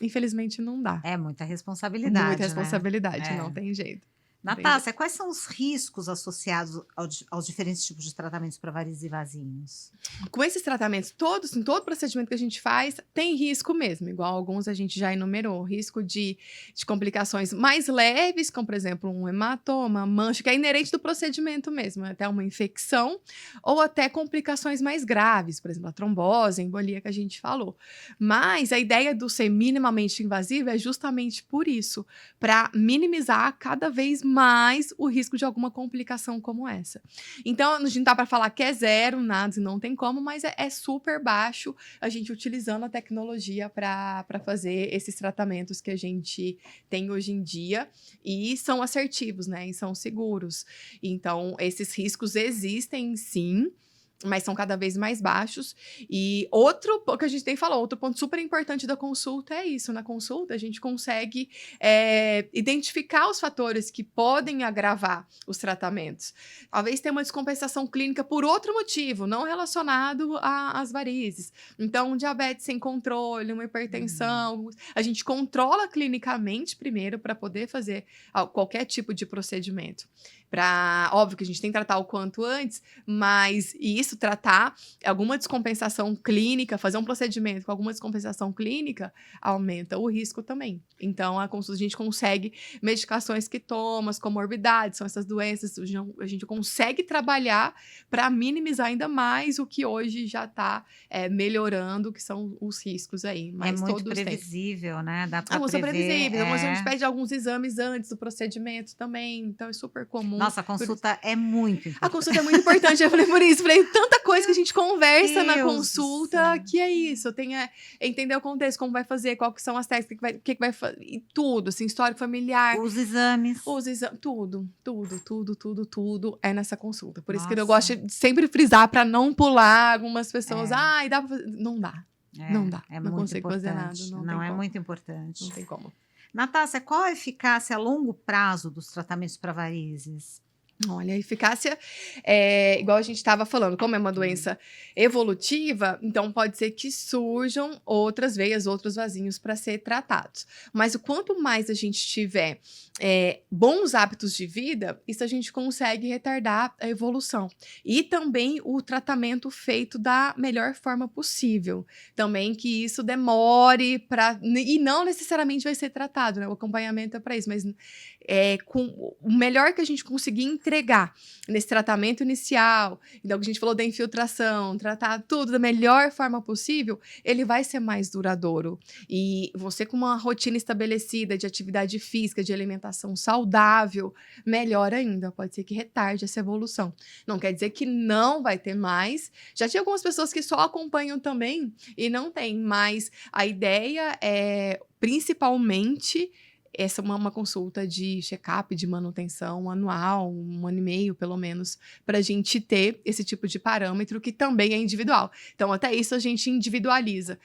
infelizmente, não dá. É muita responsabilidade. Muita responsabilidade, né? Não tem jeito. Natácia, quais são os riscos associados aos diferentes tipos de tratamentos para varizes e vasinhos? Com esses tratamentos todos, em todo procedimento que a gente faz, tem risco mesmo, igual alguns a gente já enumerou. Risco de complicações mais leves, como, por exemplo, um hematoma, mancha, que é inerente do procedimento mesmo, até uma infecção, ou até complicações mais graves, por exemplo, a trombose, a embolia que a gente falou. Mas a ideia do ser minimamente invasivo é justamente por isso, para minimizar cada vez mais o risco de alguma complicação como essa. Então, a gente não dá para falar que é zero, nada, não tem como, mas é super baixo a gente utilizando a tecnologia para fazer esses tratamentos que a gente tem hoje em dia, e são assertivos, né? E são seguros. Então, esses riscos existem, sim, mas são cada vez mais baixos. E outro que a gente tem falado, outro ponto super importante da consulta é isso. Na consulta, a gente consegue identificar os fatores que podem agravar os tratamentos. Talvez tenha uma descompensação clínica por outro motivo, não relacionado às varizes. Então, um diabetes sem controle, uma hipertensão. A gente controla clinicamente primeiro para poder fazer qualquer tipo de procedimento. Óbvio que a gente tem que tratar o quanto antes, mas isso, tratar alguma descompensação clínica, fazer um procedimento com alguma descompensação clínica, aumenta o risco também. Então, a consulta, a gente consegue medicações que toma, as comorbidades, são essas doenças, a gente consegue trabalhar para minimizar ainda mais o que hoje já está melhorando, que são os riscos aí. Mas é muito previsível, né? Dá para prever. previsível. A gente pede alguns exames antes do procedimento também, então é super comum. Nossa, a consulta é muito importante. A consulta é muito importante, eu falei por isso. Falei, tanta coisa que a gente conversa na consulta, que é isso. Tem entender o contexto, como vai fazer, quais que são as técnicas, o que vai fazer, e tudo, assim, histórico familiar. Os exames. Tudo é nessa consulta. Por isso que eu gosto de sempre frisar para não pular algumas pessoas. Dá pra fazer. Não dá. Não dá. É não muito consigo fazer nada. Não é muito importante. Não tem como. Natácia, qual a eficácia a longo prazo dos tratamentos para varizes? Olha, a eficácia igual a gente estava falando, como é uma doença evolutiva, então pode ser que surjam outras veias, outros vasinhos para ser tratados. Mas o quanto mais a gente tiver bons hábitos de vida, isso a gente consegue retardar a evolução. E também o tratamento feito da melhor forma possível. Também que isso demore e não necessariamente vai ser tratado, né? O acompanhamento é para isso, mas com o melhor que a gente conseguir entregar nesse tratamento inicial, então que a gente falou da infiltração, tratar tudo da melhor forma possível, ele vai ser mais duradouro. E você com uma rotina estabelecida de atividade física, de alimentação saudável, melhor ainda, pode ser que retarde essa evolução. Não quer dizer que não vai ter mais. Já tinha algumas pessoas que só acompanham também e não tem, mas a ideia é, principalmente, essa é uma consulta de check-up, de manutenção anual, 1 ano e meio, pelo menos, para a gente ter esse tipo de parâmetro que também é individual. Então, até isso a gente individualiza.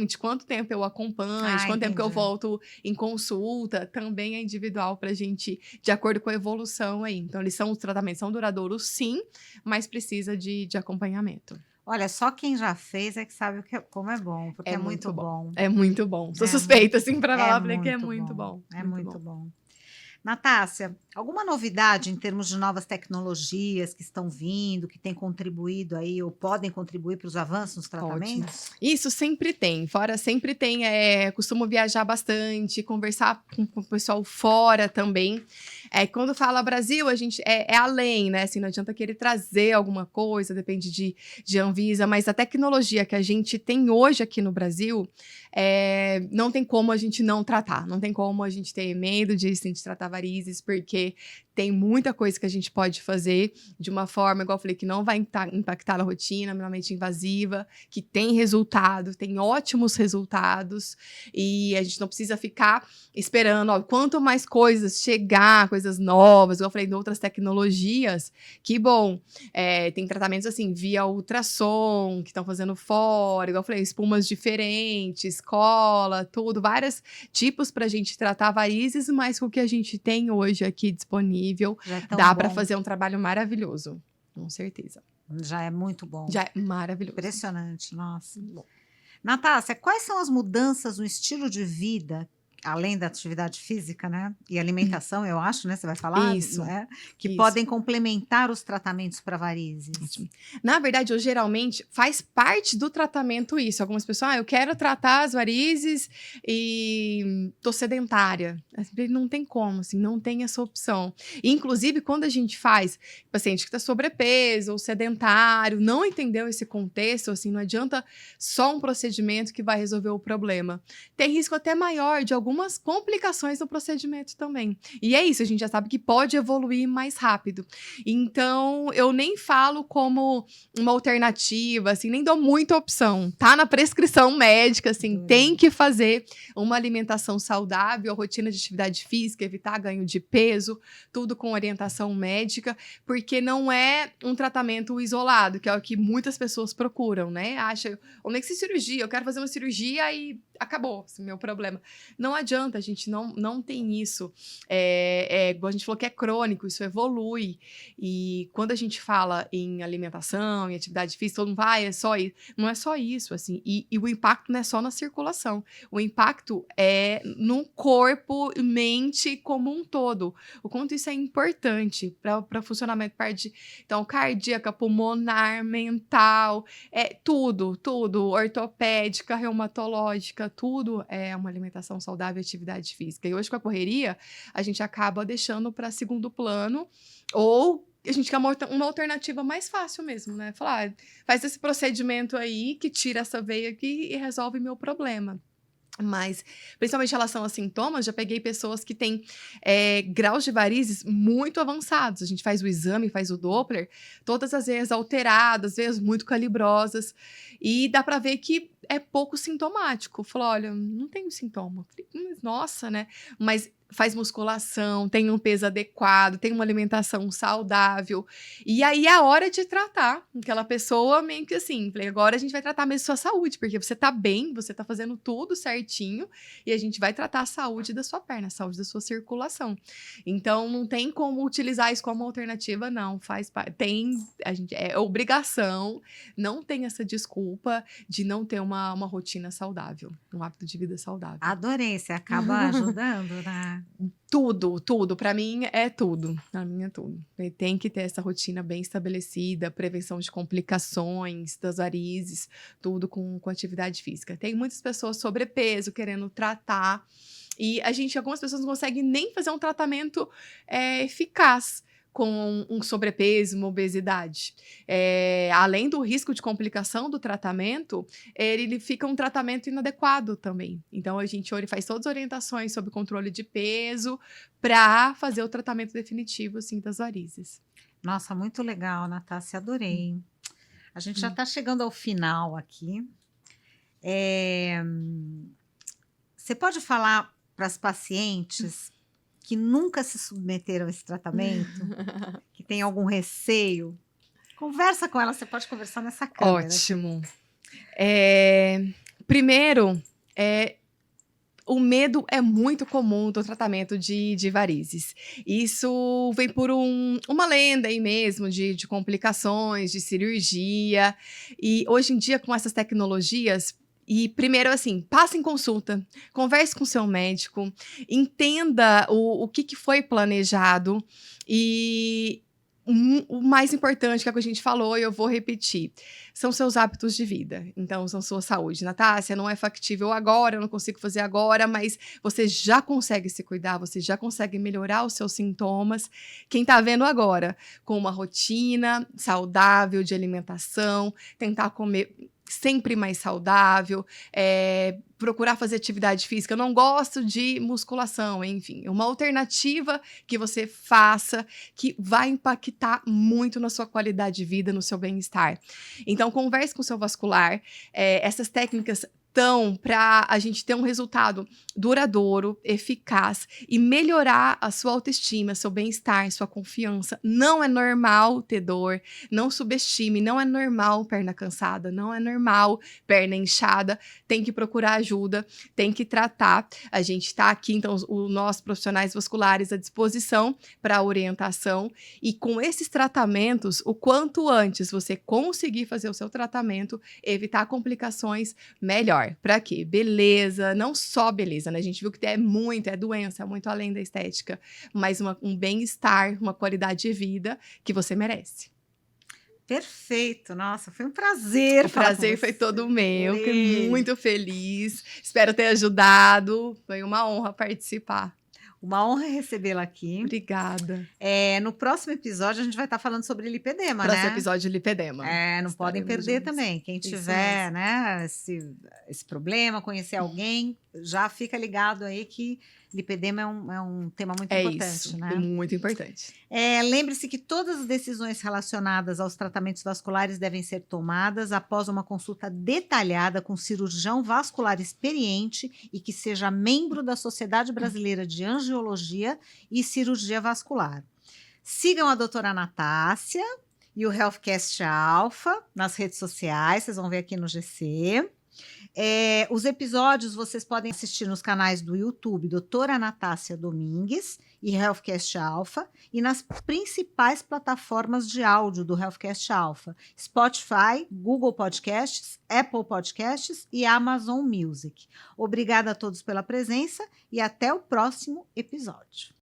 De quanto tempo eu acompanho, de quanto tempo que eu volto em consulta, também é individual para a gente, de acordo com a evolução aí. Então, os tratamentos são duradouros, sim, mas precisa de acompanhamento. Olha, só quem já fez é que sabe como é bom, porque é muito bom. É muito bom. Sou suspeita, assim, para falar, porque é muito muito bom. É muito bom. Natácia, alguma novidade em termos de novas tecnologias que estão vindo, que têm contribuído aí ou podem contribuir para os avanços nos tratamentos? Isso sempre tem. Fora sempre tem. Costumo viajar bastante, conversar com o pessoal fora também. Quando fala Brasil, a gente é além, né? Assim, não adianta querer trazer alguma coisa, depende de Anvisa, mas a tecnologia que a gente tem hoje aqui no Brasil, não tem como a gente não tratar. Não tem como a gente ter medo de tratar varizes, porque tem muita coisa que a gente pode fazer de uma forma, igual eu falei, que não vai impactar na rotina, minimamente invasiva, que tem resultado, tem ótimos resultados, e a gente não precisa ficar esperando, ó, quanto mais coisas chegar, coisas novas, igual eu falei, de outras tecnologias, que bom, tem tratamentos assim, via ultrassom, que estão fazendo fora, igual eu falei, espumas diferentes, cola, tudo, vários tipos pra gente tratar varizes, mas com o que a gente tem hoje aqui disponível, dá para fazer um trabalho maravilhoso, com certeza. Já é muito bom. Já é maravilhoso. Impressionante, nossa. Bom. Natácia, quais são as mudanças no estilo de vida, além da atividade física, né? E alimentação, eu acho, né? Você vai falar? Isso. Né? Que podem complementar os tratamentos para varizes. Na verdade, eu geralmente faz parte do tratamento isso. Algumas pessoas, eu quero tratar as varizes e tô sedentária. Não tem como, assim, não tem essa opção. E, inclusive, quando a gente faz paciente que está sobrepeso ou sedentário, não entendeu esse contexto, assim, não adianta só um procedimento que vai resolver o problema. Tem risco até maior de algumas complicações no procedimento também. E é isso, a gente já sabe que pode evoluir mais rápido. Então, eu nem falo como uma alternativa, assim, nem dou muita opção. Tá na prescrição médica, assim, tem que fazer uma alimentação saudável, rotina de atividade física, evitar ganho de peso, tudo com orientação médica, porque não é um tratamento isolado, que é o que muitas pessoas procuram, né? Acha, ou nem que se cirurgia, eu quero fazer uma cirurgia e acabou, assim, meu problema. Não adianta, a gente não tem isso. Igual a gente falou que é crônico, isso evolui. E quando a gente fala em alimentação, em atividade física, todo mundo vai, é só isso. Não é só isso, assim. E o impacto não é só na circulação. O impacto é no corpo e mente como um todo. O quanto isso é importante para o funcionamento então, cardíaca, pulmonar, mental, tudo, ortopédica, reumatológica, tudo é uma alimentação saudável e atividade física. E hoje, com a correria, a gente acaba deixando para segundo plano, ou a gente quer uma alternativa mais fácil mesmo, né? Falar, faz esse procedimento aí que tira essa veia aqui e resolve meu problema. Mas, principalmente em relação a sintomas, já peguei pessoas que têm graus de varizes muito avançados. A gente faz o exame, faz o Doppler, todas as veias alteradas, veias muito calibrosas, e dá para ver que é pouco sintomático. Falou, olha, não tenho sintoma. Nossa, né? Mas faz musculação, tem um peso adequado, tem uma alimentação saudável. E aí é a hora de tratar aquela pessoa meio que assim, falei, agora a gente vai tratar mesmo sua saúde, porque você tá bem, você tá fazendo tudo certinho, e a gente vai tratar a saúde da sua perna, a saúde da sua circulação. Então, não tem como utilizar isso como alternativa, não. É obrigação, não tem essa desculpa de não ter uma rotina saudável, um hábito de vida saudável. Adorei, você acaba ajudando, né? Tudo. Para mim é tudo. Para mim é tudo. Tem que ter essa rotina bem estabelecida, prevenção de complicações das varizes, tudo com atividade física. Tem muitas pessoas sobrepeso querendo tratar, e algumas pessoas não conseguem nem fazer um tratamento eficaz com um sobrepeso, uma obesidade. Além do risco de complicação do tratamento, ele fica um tratamento inadequado também. Então, a gente faz todas as orientações sobre controle de peso para fazer o tratamento definitivo, assim, das varizes. Nossa, muito legal, Natácia, adorei. A gente já está chegando ao final aqui. Você pode falar para as pacientes que nunca se submeteram a esse tratamento, que tem algum receio? Conversa com elas, você pode conversar nessa câmera. Ótimo. Primeiro, o medo é muito comum do tratamento de varizes. Isso vem por uma lenda aí mesmo de complicações, de cirurgia. E hoje em dia, com essas tecnologias, e primeiro, assim, passe em consulta, converse com seu médico, entenda o que foi planejado e o mais importante, que é o que a gente falou, e eu vou repetir, são seus hábitos de vida. Então, são sua saúde. Natácia, não é factível agora, eu não consigo fazer agora, mas você já consegue se cuidar, você já consegue melhorar os seus sintomas. Quem tá vendo agora, com uma rotina saudável de alimentação, tentar comer sempre mais saudável, procurar fazer atividade física. Eu não gosto de musculação, enfim, uma alternativa que você faça que vai impactar muito na sua qualidade de vida, no seu bem-estar. Então, converse com o seu vascular. Essas técnicas estão para a gente ter um resultado duradouro, eficaz e melhorar a sua autoestima, seu bem-estar, sua confiança. Não é normal ter dor, não subestime, não é normal perna cansada, não é normal perna inchada, tem que procurar ajuda, tem que tratar. A gente está aqui, então, os nossos profissionais vasculares à disposição para orientação e com esses tratamentos, o quanto antes você conseguir fazer o seu tratamento, evitar complicações, melhor. Para quê? Beleza, não só beleza, né? A gente viu que é doença, é muito além da estética, mas um bem-estar, uma qualidade de vida que você merece. Perfeito, nossa, foi um prazer. O prazer foi todo meu, fiquei muito feliz, espero ter ajudado, foi uma honra participar. Uma honra recebê-la aqui. Obrigada. No próximo episódio, a gente vai estar falando sobre lipedema, Próximo né? episódio de lipedema. Não podem perder juntos. também. Quem tiver, né, esse problema, conhecer alguém, já fica ligado aí que lipedema é um tema muito importante, isso, né? É muito importante. Lembre-se que todas as decisões relacionadas aos tratamentos vasculares devem ser tomadas após uma consulta detalhada com cirurgião vascular experiente e que seja membro da Sociedade Brasileira de Angiologia e Cirurgia Vascular. Sigam a doutora Natácia e o Healthcast Alpha nas redes sociais, vocês vão ver aqui no GC. Os episódios vocês podem assistir nos canais do YouTube Doutora Natácia Domingues e Healthcast Alpha e nas principais plataformas de áudio do Healthcast Alpha, Spotify, Google Podcasts, Apple Podcasts e Amazon Music. Obrigada a todos pela presença e até o próximo episódio.